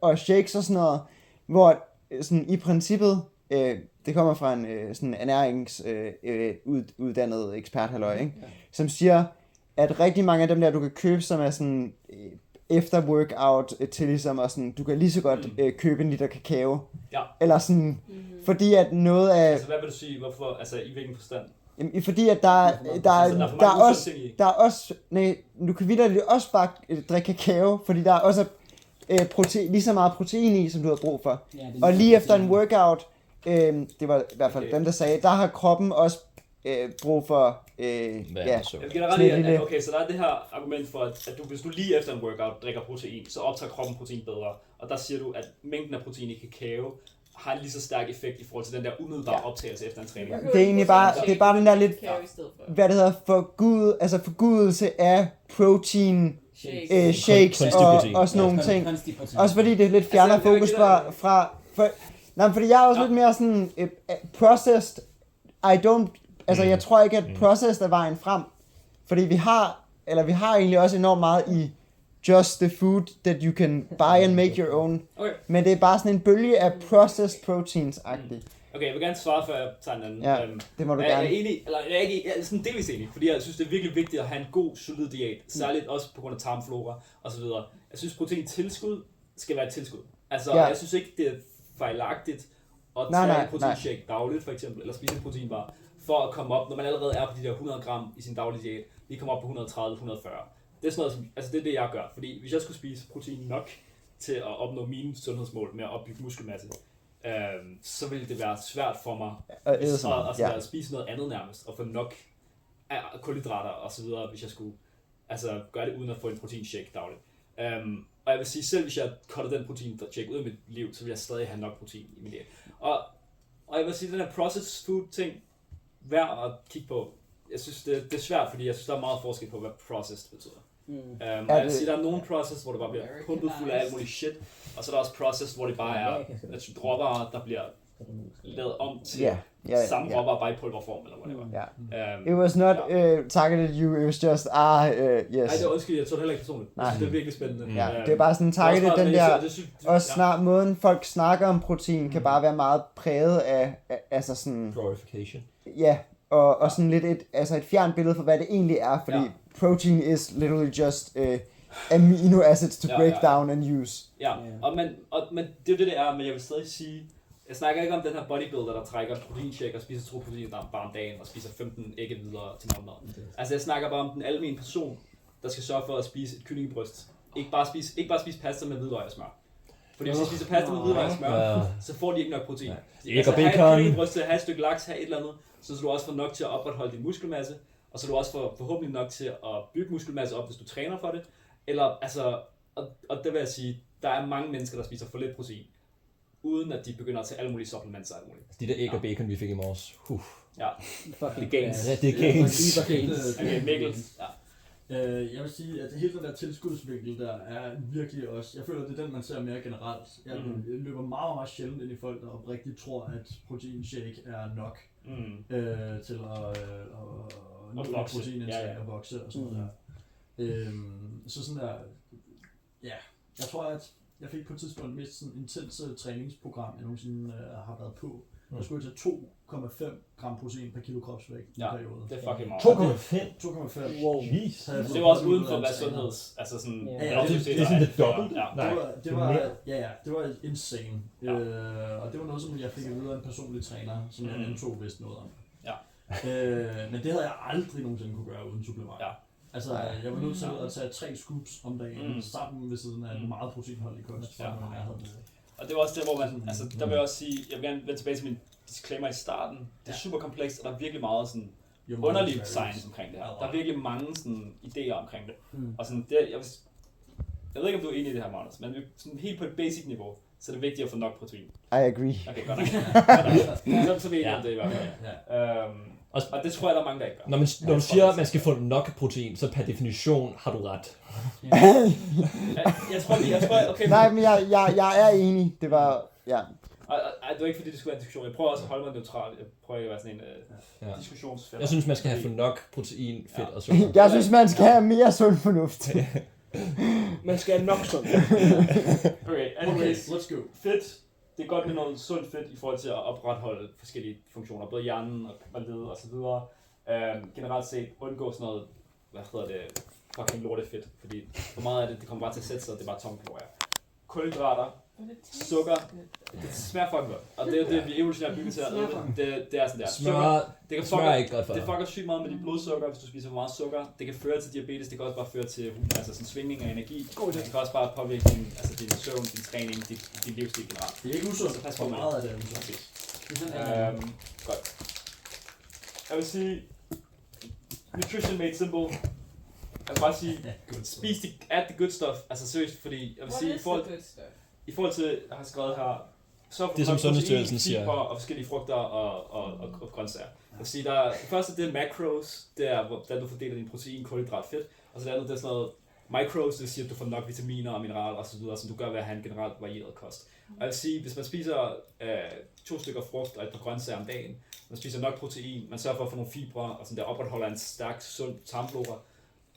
og shakes og sådan noget, hvor sådan i princippet, det kommer fra en sådan ernæringsuddannet ekspert, ikke? Som siger, at rigtig mange af dem der, du kan købe, som er sådan efter workout til ligesom, og sådan, du kan lige så godt købe en liter kakao. Ja. Eller sådan, fordi at noget af... Altså hvad vil du sige, hvorfor, altså i hvilken forstand? Jamen, fordi at der er også, nej, du kan vitterligt også bare drikke kakao, fordi der er også lige så meget protein i, som du har brug for. Ja, og lige efter en workout, det var i hvert fald dem, der sagde, der har kroppen også brug for, okay, så der er det her argument for, at hvis du lige efter en workout drikker protein, så optager kroppen protein bedre. Og der siger du, at mængden af protein i kakao har en lige så stærk effekt i forhold til den der umiddelbare optagelse efter en træning. Det er egentlig bare den der lidt, hvad det hedder, forgudelse af protein shakes og sådan nogle ting. Også fordi det lidt fjerner fokus fra fordi jeg er også lidt mere sådan processed. Jeg tror ikke, at processed er vejen frem. Fordi vi har egentlig også enormt meget i just the food that you can buy and make your own. Okay. Men det er bare sådan en bølge af processed proteins-agtigt. Okay, jeg vil gerne svare, før jeg tager en anden. Ja, det må du gerne. Jeg er enig, eller jeg er sådan delvis enig, fordi jeg synes, det er virkelig vigtigt at have en god, solid diæt. Særligt også på grund af tarmflora og så videre. Jeg synes, proteintilskud skal være et tilskud. Altså, jeg synes ikke, det er fejlagtigt at tage en proteinshake dagligt, for eksempel, eller spise en proteinbar, for at komme op, når man allerede er på de der 100 gram i sin daglige diæt, lige komme op på 130-140. Det er sådan noget, det er det, jeg gør. Fordi hvis jeg skulle spise protein nok til at opnå mine sundhedsmål med at opbygge muskelmasse, så ville det være svært for mig at spise noget andet nærmest, og få nok kulhydrater og så videre, hvis jeg skulle gøre det uden at få en proteinshake dagligt. Og jeg vil sige, selv hvis jeg cutter den proteinshake ud af mit liv, så vil jeg stadig have nok protein i min diæt. Og jeg vil sige, den her processed food ting, værd at kigge på. Jeg synes, det er svært, fordi jeg synes, der er meget forskel på, hvad processed betyder. Og jeg vil sige, der er nogle process, hvor det bare bliver pumpet fuld af alt muligt shit, og så er der også process, hvor det bare er råvarer, der bliver lavet om til samme råvarer, bare i pulverform eller whatever. It was not targeted you, it was just, yes. Nej, det er undskyld, jeg tror det heller ikke personligt. Jeg synes, det er virkelig spændende. Det er bare sådan targeted, den der, også snart måden folk snakker om protein, kan bare være meget præget af altså sådan... Glorification. Ja, og sådan lidt et fjern billede for, hvad det egentlig er, fordi protein is literally just amino acids to break down and use. Ja, men det er jo det er, men jeg vil stadig sige, jeg snakker ikke om den her bodybuilder, der trækker proteinshake og spiser 2 proteiner bare om dagen og spiser 15 ægge videre til morgenmad. Altså jeg snakker bare om den almindelige person, der skal sørge for at spise et kyllingebryst. Ikke bare spise pasta med hvidløg og smør. Fordi hvis de spiser pasta med hvidløg og smør, så får de ikke nok protein. Æg og bacon. Have et kyllingebryst, have et stykke laks, have et eller andet, så du også får nok til at opretholde din muskelmasse, og så du også får forhåbentlig nok til at bygge muskelmasse op, hvis du træner for det. Eller og det vil jeg sige, der er mange mennesker, der spiser for lidt protein, uden at de begynder at tage alle mulige supplements og alt muligt. De der æg og bacon, vi fik i morges. Ja, det er gains. Ja, det er gains. Okay, Mikkel. Jeg vil sige, at hele den der tilskudsvinkel der er virkelig også, jeg føler, det er den, man ser mere generelt. Jeg løber meget sjældent ind i folk, der oprigtigt tror, at proteinshake er nok til at nå proteinindtag og vokse og sådan noget der. Så sådan der, jeg tror, at jeg fik på et tidspunkt mest sådan intense træningsprogram, jeg nogensinde har været på. Jeg skulle tage 2,5 gram protein per kilo kropsvægt i periode. Det er fucking meget. 2,5? Wow. Det var også uden for hvad sundheds, altså sådan... Det er sådan lidt dobbelt. Det var insane. Og det var noget, som jeg fik at vide af en personlig træner, som jeg antog vidste noget om. Men det havde jeg aldrig nogensinde kunne gøre uden supplementer. Altså, jeg var nødt til at tage 3 scoops om dagen sammen ved siden af en meget proteinholdig kost. Og det var også det, hvor man, altså der vil jeg også sige, jeg vil gerne vende tilbage til min disclaimer i starten. Det er super komplekst, og der er virkelig meget sådan underlig science omkring det her. Der er virkelig mange sådan idéer omkring det. Og sådan det, Jeg ved ikke, om du er enig i det her, Magnus, men sådan helt på et basic niveau, så er det vigtigt at få nok protein. I agree. Okay, godt nok. Så ved jeg om det i hvert fald. Og det tror jeg, der er mange, der ikke gør. Når du siger, at man skal få nok protein, så per definition har du ret. Jeg tror, okay. Nej, men jeg er enig. Det var, ja. Det var ikke fordi, det skulle være en diskussion. Jeg prøver også at holde mig neutral. Jeg prøver ikke at være sådan en diskussionsfælder. Jeg synes, man skal have for nok protein, fedt og sukker. Jeg synes, man skal have mere sund fornuft. Man skal have nok sundt. Okay, anyways, let's go. Fedt. Det er godt med noget sundt fedt i forhold til at opretholde forskellige funktioner, både hjernen og led og så videre. Generelt set undgå sådan noget, fucking lortefedt, fordi for meget af det kommer bare til at sætte sig, og det er bare tomme kalorier. Kulhydrater, sukker, det smager fucking godt, og det er det, vi evolutionært bygget til at æde. Det er sådan der. Smør er ikke godt for dig. Det fucker sygt meget med dit blodsukker, hvis du spiser for meget sukker. Det kan føre til diabetes, det kan også bare føre til sådan svingning af energi. Det kan også bare påvirke din søvn, din træning, din livsstil generelt. Det er ikke usundt. Pas på meget af det. Godt. Jeg vil sige, nutrition made simple. Jeg vil bare sige, add the good stuff. Altså seriøst, fordi jeg vil sige, i forhold til, jeg har skrevet her, så det som Sundhedsstyrelsen siger, og forskellige frugter og grøntsager. Jeg vil sige, det første det er macros, det er hvordan du fordeler din protein, kulhydrat, fedt, og så det andet det er sådan noget micros, det vil sige, at du får nok vitaminer og mineraler og så videre, som du gør ved at have en generelt varieret kost. Og jeg vil sige, hvis man spiser 2 stykker frugt og et par grøntsager om dagen, man spiser nok protein, man sørger for at få nogle fibre og sådan der opretholder en stærk, sund tarmflora,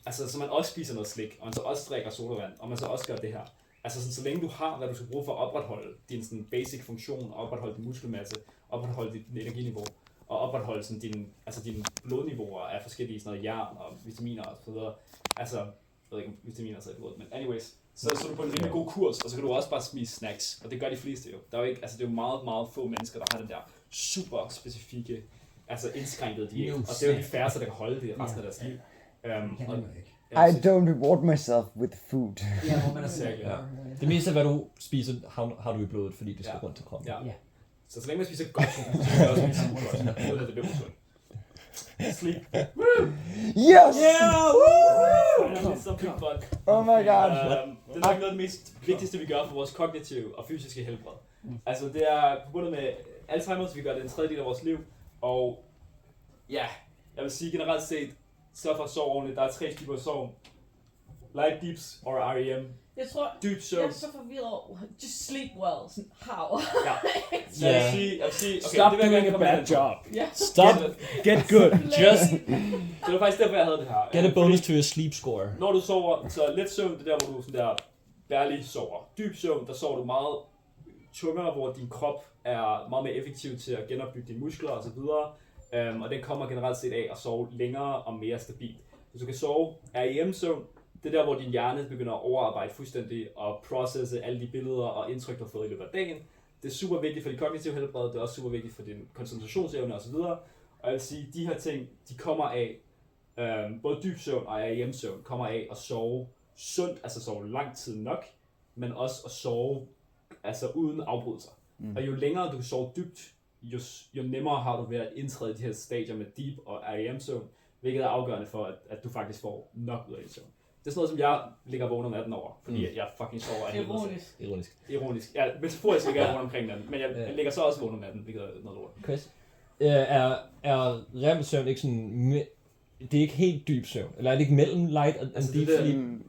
altså så man også spiser noget slik, og man så også drikker sodavand, og man så også gør det her. Altså sådan, så længe du har, hvad du skal bruge for at opretholde din sådan basic funktion, opretholde din muskelmasse, opretholde dit energiniveau, og opretholde sådan dine blodniveauer af forskellige sådan noget jern og vitaminer og så videre. Altså, jeg ved ikke om vitaminer så er det men anyways, så er du på en rimelig god kurs, og så kan du også bare spise snacks, og det gør de fleste jo. Der er jo ikke, altså det er jo meget, meget få mennesker, der har den der super specifikke, altså indskrænkede diæt, og det er jo de færreste, der kan holde det resten af deres liv. I don't reward myself with food. Ja, hvor man er sikker. Ja. Det meste af hvad du spiser, har du i blodet, fordi det skal rundt til kroppen. Ja. Så længe man spiser godt, så kan man også spise godt, uden at det bliver usundt. Sleep. Yes! Yeah! Woo! Something fun. Oh my god. Det er nok noget af det mest vigtigste, vi gør for vores kognitive og fysiske helbred. Altså det er forbundet med Alzheimer's, vi gør det en tredjedel af vores liv, og ja, jeg vil sige generelt set, sørg for at sove ordentligt. Der er 3 typer af søvn. Light deeps or REM. Jeg tror, dyb søvn. jeg er så forvirret over, just sleep well, sådan, how? Ja. Så jeg vil sige, okay, stop det vil doing a bad job. Yeah. Stop, get good, just det var faktisk derfor, jeg havde det her. get a bonus to your sleep score. Når du sover, så let søvn, det er der, hvor du sådan der bærligt sover. Dyb søvn, der sover du meget tungere, hvor din krop er meget mere effektiv til at genopbygge dine muskler og så videre. Og den kommer generelt set af at sove længere og mere stabilt. Hvis du kan sove REM-søvn, det er der, hvor din hjerne begynder at overarbejde fuldstændig og processe alle de billeder og indtryk, du har fået i løbet af dagen. Det er super vigtigt for dit kognitive helbred, det er også super vigtigt for din koncentrationsevne osv. Og jeg vil sige, de her ting, de kommer af, både dyb søvn og REM-søvn, kommer af at sove sundt, altså sove lang tid nok, men også at sove altså uden afbrydelser. Og jo længere du sover dybt, jo nemmere har du ved at indtræde de her stadier med deep og REM-søvn, hvilket er afgørende for, at du faktisk får nok ud af din søvn. Det er sådan noget, som jeg ligger vågen om natten over, fordi jeg fucking sover af helvede. Ironisk. Ja, metaforisk ligger jeg rundt omkring den, men jeg ligger så også vågen om natten, hvilket er noget lort. Chris? Er REM-søvn ikke sådan... Det er ikke helt dyb søvn, eller er det ikke mellem light og deep sleep?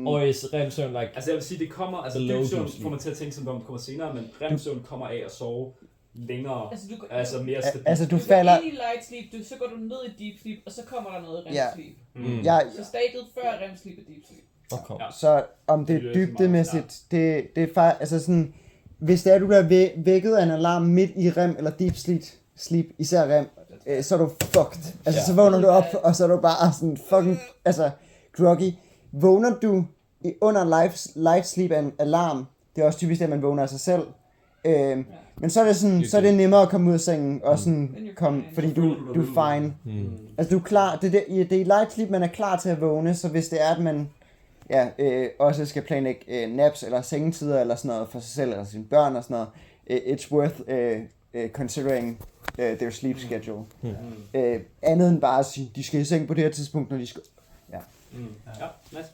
Og is REM-søvn like... Altså jeg vil sige, det kommer... Altså dyb søvn får man til at tænke, som om det kommer senere, men REM-søvn kommer af at sove længere, altså mere stabilt. Altså du falder ind i light sleep, så går du ned i deep sleep, og så kommer der noget REM sleep. Så stadiet før REM sleep er deep sleep. Okay. Ja. Så om det er dybdemæssigt, det er faktisk, altså sådan, hvis det er, du bliver vækket af en alarm midt i REM eller deep sleep, især REM, så er du fucked. Altså så vågner du op, og så er du bare sådan fucking, altså groggy. Vågner du under light sleep af en alarm, det er også typisk, at man vågner af sig selv. Men så er det sådan, så er det nemmere at komme ud af sengen og sådan komme, fordi du er fine. Altså du er klar, det er light sleep, man er klar til at vågne, så hvis det er, at man også skal planlægge naps eller sengetider eller sådan noget for sig selv eller sine børn og sådan noget, it's worth considering their sleep schedule. Andet end bare at sige, de skal i seng på det her tidspunkt, når de skal... Ja, nice.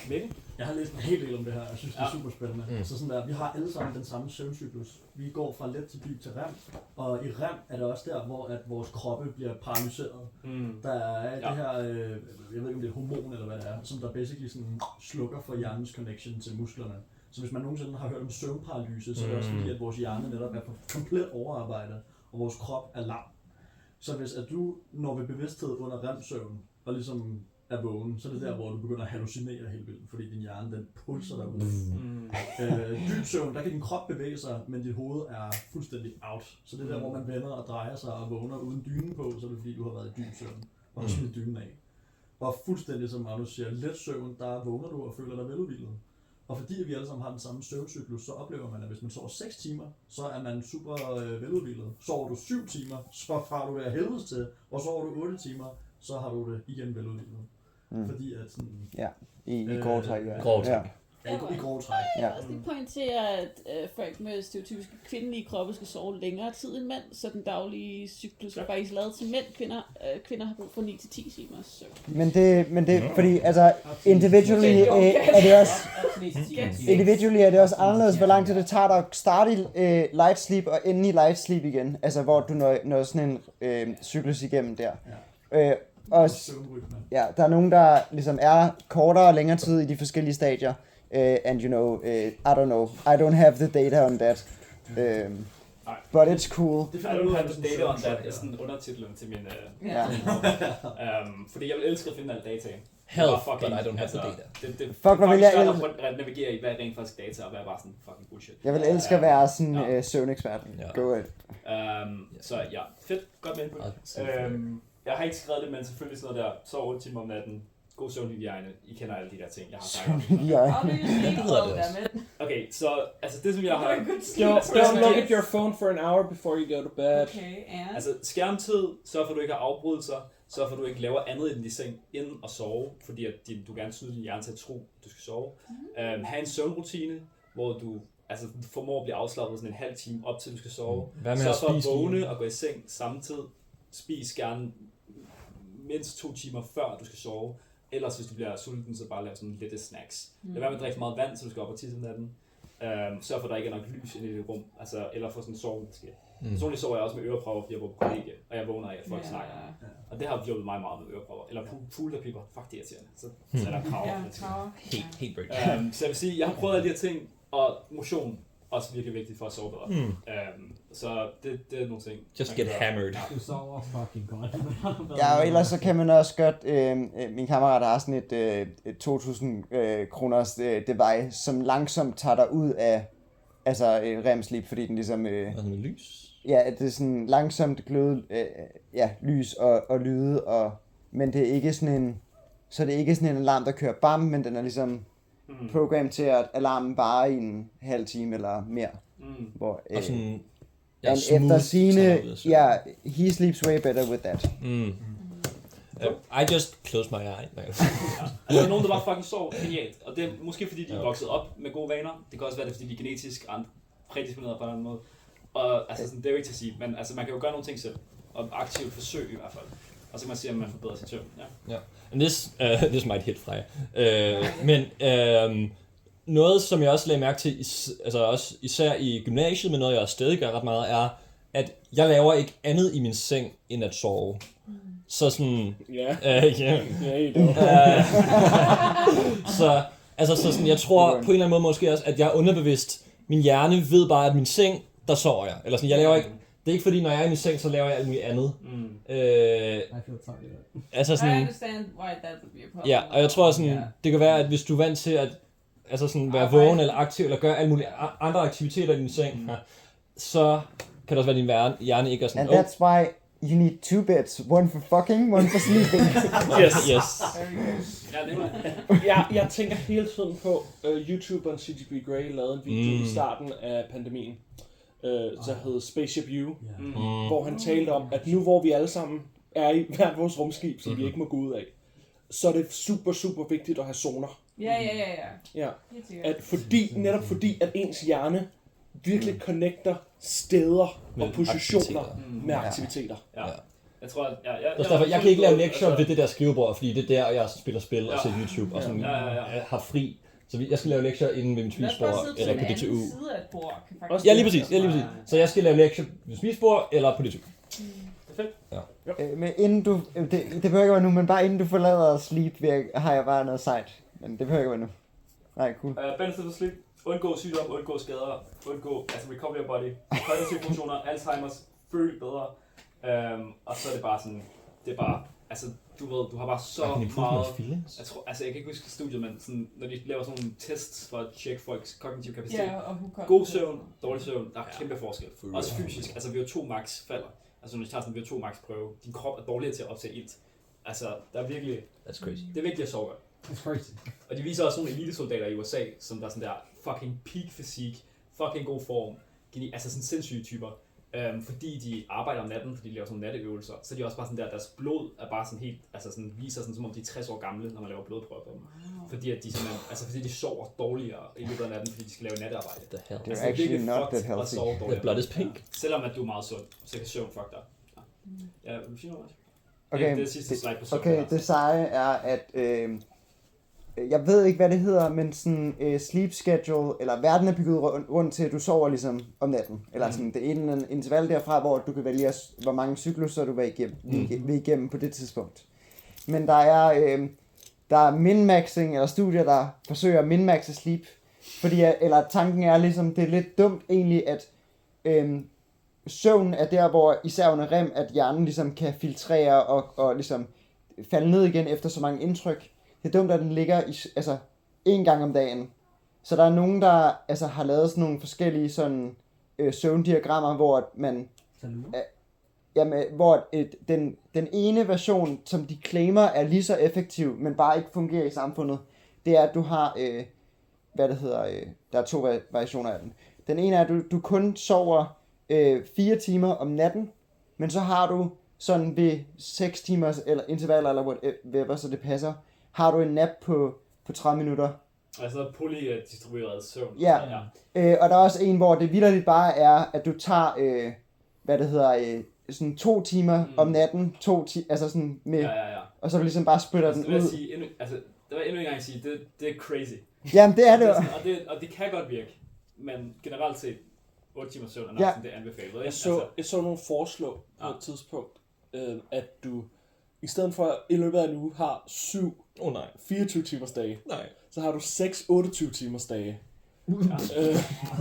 Mikkel? Jeg har læst en hel del om det her, jeg synes det er super spændende. Så sådan der, vi har alle sammen den samme søvncyklus. Vi går fra let til dyb til REM, og i REM er det også der, hvor at vores kroppe bliver paralyseret. Der er det her, jeg ved ikke om det er hormon eller hvad det er, som der basically sådan slukker for hjernens connection til musklerne. Så hvis man nogensinde har hørt om søvnparalyse, så er det også fordi, at vores hjerne netop er komplet overarbejdet, og vores krop er lam. Så hvis at du når ved bevidsthed under REM-søvn, og ligesom er vågen, så er det der, hvor du begynder at hallucinere helt vildt, fordi din hjerne, den pulser derude. Dyb søvn, der kan din krop bevæge sig, men dit hoved er fuldstændig out. Så det er der, hvor man vender og drejer sig og vågner uden dynen på, så er det fordi, du har været i dyb søvn, og har smidt dynen af. Og fuldstændig som Magnus siger, let søvn, der vågner du og føler dig veludhvilet. Og fordi vi alle sammen har den samme søvncyklus, så oplever man, at hvis man sover 6 timer, så er man super veludhvilet. Sover du 7 timer, så farer du det af helvedes til, og sover du 8 timer, så har du det igen veludhvilet. Fordi at sådan... Ja, i grove træk. I grove træk. Jeg vil også lige pointere, at folk med stereotypiske kvindelige kroppe skal sove længere tid end mænd, så den daglige cyklus er faktisk lavet til mænd. Kvinder har brug for 9-10 timer. Så. Men det fordi altså individually er det også individually er det også anderledes, hvor lang tid det tager dig at starte i light sleep og ende i light sleep igen. Altså hvor du når sådan en cyklus igennem der. Og ja, der er nogen, der ligesom er kortere og længere tid i de forskellige stadier. And you know, I don't know. I don't have the data on that. But it's cool. I don't have the data on that er sådan undertitlen til min... fordi jeg vil elske at finde alle dataen. Hell, but I don't have the data. Fuck, hvad vil jeg elske at navigere i, hvad er rent faktisk data, og hvad er bare sådan fucking bullshit. Jeg vil elske at være sådan søvnekspert. Go ahead. Så ja, fedt. Godt med input. Jeg har ikke skrevet det, men selvfølgelig sådan noget der. Så 8 timer om natten. God søvnhygiejne. I kender alle de der ting, jeg har sagt om. Okay, så altså det som jeg har... Don't look at your phone for an hour before you go to bed. Okay, and... Altså skærmtid, sørg for at du ikke har afbrydelser. Sørg for at du ikke laver andet end din seng inden at sove. Fordi at du gerne snyder din hjerne til at tro, at du skal sove. Ha' en søvnrutine, hvor du altså formår at blive afslappet sådan en halv time op til du skal sove. Sørg for at vågne og gå i seng samtidig. Spis gerne mindst 2 timer før du skal sove. Ellers hvis du bliver sulten, så bare lave sådan lette snacks. Lad være med at drikke meget vand, så du skal op og tisse om natten. Sørg for at der ikke er nok lys inde i det rum. Altså, eller få sådan en sovemaske. Personligt sover jeg også med ørepropper, fordi jeg bor på kollegie, og jeg vågner af, at folk snakker. Og det har hjulpet mig meget med ørepropper. Eller pool, der piper. Fuck, det er irriterende. Så er der kraver. Helt break. Så jeg vil sige, jeg har prøvet alle de her ting, og motion også virkelig vigtigt for at sove bedre. Så det er nogle ting. Just get hammered. Du sover fucking godt. Ja, og ellers så kan man også godt, min kammerat har sådan et 2.000 kroners device, som langsomt tager dig ud af altså REM-sleep, fordi den ligesom... med lys? Ja, det er sådan langsomt gløde, lys og lyde, men det er ikke sådan en... Så det er ikke sådan en alarm, der kører bam, men den er ligesom programmet til at alarmen bare i en halv time eller mere. Hvor, og sådan... efter sine, he sleeps way better with that. I just close my eye. Altså, der er nogen, der bare fucking sover genialt, og det er måske fordi, de er vokset op med gode vaner. Det kan også være, det fordi de er genetisk prædisponeret på en anden måde. Og altså, sådan, det er jo ikke til at sige, men altså, man kan jo gøre nogle ting selv, og aktivt forsøge i hvert fald. Og så kan man se, om man forbedrer sin søvn. Ja. And this might hit Freja. Men noget, som jeg også lagde mærke til, altså også især i gymnasiet, men noget, jeg også stadig gør ret meget, er, at jeg laver ikke andet i min seng, end at sove. Så sådan... Så sådan, jeg tror på en eller anden måde måske også, at jeg er underbevidst. Min hjerne ved bare, at min seng, der sover jeg. Eller sådan, jeg laver ikke... Det er ikke fordi, når jeg er i min seng, så laver jeg alt muligt andet. Altså sådan... I understand why that would be a problem. Ja, og jeg tror sådan, det kan være, at hvis du er vant til at altså sådan være vågen eller aktiv, eller gøre alle mulige andre aktiviteter i din seng, så kan det også være, at din hjerne ikke er sådan... And that's why you need 2 beds. One for fucking, one for sleeping. Yes. Jeg tænker hele tiden på, YouTuberen CGP Grey lavede en video i starten af pandemien, der hed Spaceship U, hvor han talte om, at nu hvor vi alle sammen er i hvert vores rumskib, som vi ikke må gå ud af, så er det super, super vigtigt at have zoner. Ja. At netop fordi, at ens hjerne virkelig connecter steder og positioner med aktiviteter. Ja. Jeg tror, jeg kan ikke lave lektier ved det der skrivebord, fordi det er der, jeg spiller spil og ser YouTube og sådan har fri Så jeg skal lave lektier inde ved mit spisebord eller på DTU. Side af et bord, kan faktisk Ja, lige præcis. Så jeg skal lave lektier ved spisebord eller på DTU. Perfekt. Ja. Men inden du, det behøver ikke være nu, men bare inden du forlader sleep, har jeg bare noget sejt. Men det behøver ikke være nu. Nej, cool. Benefit for sleep. Undgå sygdom, undgå skader, recover your body, kognitive funktioner, Alzheimer's, føl bedre. Og så er det bare sådan, altså du ved, du har bare så meget, jeg kan ikke huske studiet, men sådan, når de laver sådan nogle tests for at tjekke folks kognitive kapacitet. God søvn, dårlig søvn, der er kæmpe forskel. Også fysisk, altså VO2 max falder. Altså når de tager sådan en VO2 max prøve, din krop er dårligere til at optage ilt. Altså, der er virkelig, that's crazy. Det er vigtigt at sove godt. That's crazy. Og de viser også nogle elitesoldater i USA, som der er sådan der fucking peak fysik, fucking god form, altså sådan sindssyge typer. Fordi de arbejder om natten, fordi de laver sådan natteøvelser, så er de også bare sådan der, deres blod er bare sådan helt, altså sådan viser sådan, som om de er 60 år gamle, når man laver blodprøver på dem. Fordi at de simpelthen, altså fordi de sover dårligere i løbet af natten, fordi de skal lave nattearbejde. The hell? Det er actually not that healthy. The blood is pink. Selvom at du er meget sund, så kan søvn fuck dig. Ja, vil du sige noget? Okay, det sidste slide på søvn. Okay, det seje er, at jeg ved ikke, hvad det hedder, men sådan sleep schedule, eller verden er bygget rundt til, at du sover ligesom om natten. Eller sådan, det er en interval derfra, hvor du kan vælge, hvor mange cykluser du vil igennem på det tidspunkt. Men der er min-maxing, eller studier, der forsøger at min-maxe sleep. Fordi, eller tanken er ligesom, det er lidt dumt egentlig, at søvn er der, hvor især under REM, at hjernen ligesom kan filtrere og ligesom falde ned igen efter så mange indtryk. Det er dumt, at den ligger en gang om dagen. Så der er nogen, der har lavet sådan nogle forskellige sådan søvndiagrammer, hvor man hvor den ene version, som de claimer er lige så effektiv, men bare ikke fungerer i samfundet, det er, at du har der er 2 variationer af den. Den ene er, at du kun sover 4 timer om natten, men så har du sådan ved 6 timers eller intervaller eller whatever, så det passer, har du en nap på 30 minutter. Altså polydistribueret søvn. Ja. Og der er også en, hvor det vitterligt bare er, at du tager, sådan 2 timer om natten, altså sådan med, og så du ligesom bare splitter den ud. Det vil jeg endnu en gang sige, det er crazy. Jamen det er det jo. Og det kan godt virke, men generelt set, 8 timer søvn er nok sådan, det er anbefalet. Jeg så nogle foreslå på et tidspunkt, at du i stedet for i løbet af en uge har 24 timers dage, så har du 6 28 timers dage. Og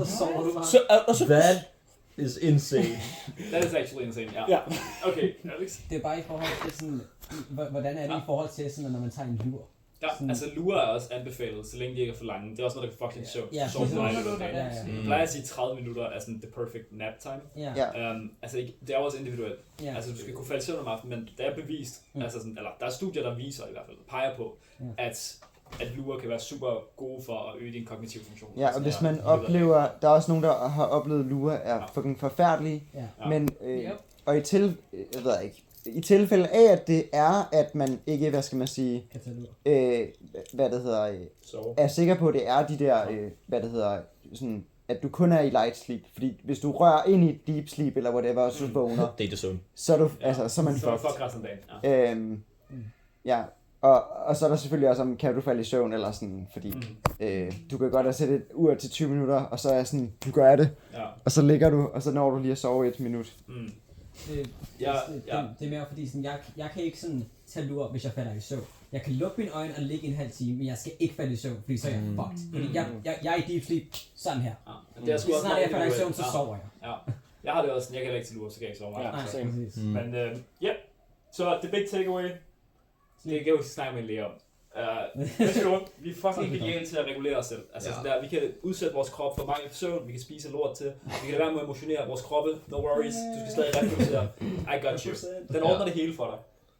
så sover du bare. That is insane. That is actually insane, ja. Okay, Alex? Det er bare i forhold til sådan, hvordan er det i forhold til sådan, når man tager en lur? Ja, altså lure er også anbefalet, så længe de ikke er for lange. Det er også noget, der kan fucking søvn. Ja, Jeg plejer at sige 30 minutter er sådan the perfect nap time. Altså det er også individuelt. Altså du skal kunne falde i søvn om aftenen, men det er bevist, altså sådan, eller der er studier, der viser i hvert fald, peger på, at lure kan være super gode for at øge din kognitive funktion. Ja, og hvis man oplever, der er også nogen, der har oplevet lure er fucking forfærdelige, men og i tilfælde af, at det er, at man ikke, er sikker på, at det er de der, sådan, at du kun er i light sleep. Fordi hvis du rører ind i deep sleep, eller whatever, og så vågner, så er du, så er man fucked resten af dagen. Og så er der selvfølgelig også, om kan du falde i søvn, eller sådan, fordi du kan godt have sætte et ur til 20 minutter, og så er sådan, du gør det, og så ligger du, og så når du lige at sove 1 minut. Det er mere fordi sådan, jeg kan ikke sådan tage lur, hvis jeg falder i søvn. Jeg kan lukke mine øjne og ligge en halv time, men jeg skal ikke falde i søvn, fordi så er jeg fucked. Fordi jeg er i deep sleep sådan her. Det er snart jeg falder i søvn, så sover jeg. Jeg har det også, jeg kan ikke til lur, så kan jeg ikke sove meget. Men så the big takeaway, det kan jeg jo snakke med en læge om. Vi er fucking geniale til at regulere os selv. Altså der, vi kan udsætte vores krop for mange søvn, vi kan spise lort til, vi kan lade være med at emotionere vores kroppe, no worries, du skal stadig reproducere, I got you. Den ordner det hele for dig.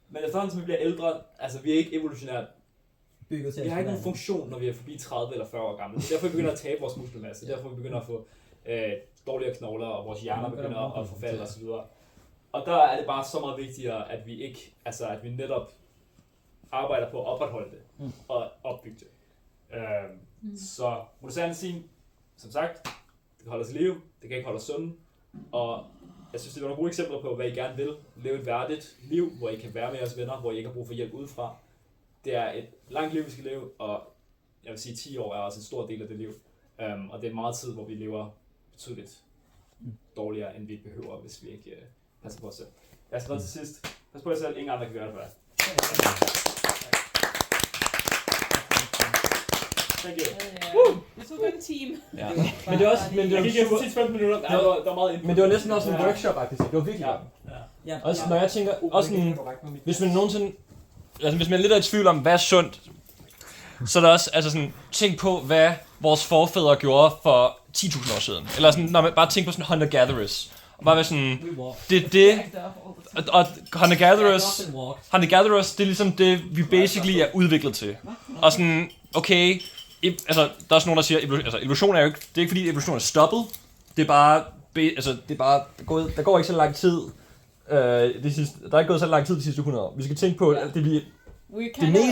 Men efterhånden som vi bliver ældre, altså vi er ikke evolutionært, vi har ikke nogen funktion, når vi er forbi 30 eller 40 år gamle. Derfor vi begynder at tabe vores muskelmasse, derfor vi begynder at få dårligere knogler, og vores hjerner begynder at forfalde osv. Og der er det bare så meget vigtigere, at vi ikke, altså at vi netop arbejder på at opretholde det og opbygge det. Så modusalmedicin, som sagt, det kan holde os i live, det kan ikke holde os sunde, og jeg synes, det var nogle gode eksempler på, hvad I gerne vil. Leve et værdigt liv, hvor I kan være med jeres venner, hvor I ikke har brug for hjælp udefra. Det er et langt liv, vi skal leve, og jeg vil sige 10 år er også en stor del af det liv. Og det er meget tid, hvor vi lever betydeligt dårligere, end vi behøver, hvis vi ikke passer på os selv. Jeg skal til sidst. Pas på jer selv, ingen andre kan gøre det for dig. Thank you. Det tog en time. Ja. Men det er også... Men det Jeg gik efter 10-15 minutter. Nej, det var meget input. Men det var næsten også en workshop-agtigt. Det var virkelig godt. Ja. Også når jeg tænker... Også sådan, hvis man nogensinde... Altså hvis man er lidt af i tvivl om, hvad er sundt, så er der også... Altså sådan, tænk på, hvad vores forfædre gjorde for 10.000 år siden. Eller sådan, når man bare tænker på sådan hunter-gatherers. Og bare være sådan... Det... Og hunter-gatherers, det er ligesom det, vi basically er udviklet til. Og sådan, okay... Altså, der er også nogen, der siger, evolution er jo ikke... Det er ikke fordi, evolution er stoppet. Det er bare... Der går ikke så lang tid... der er ikke gået så lang tid de sidste 100 år. Vi skal tænke på, at det mest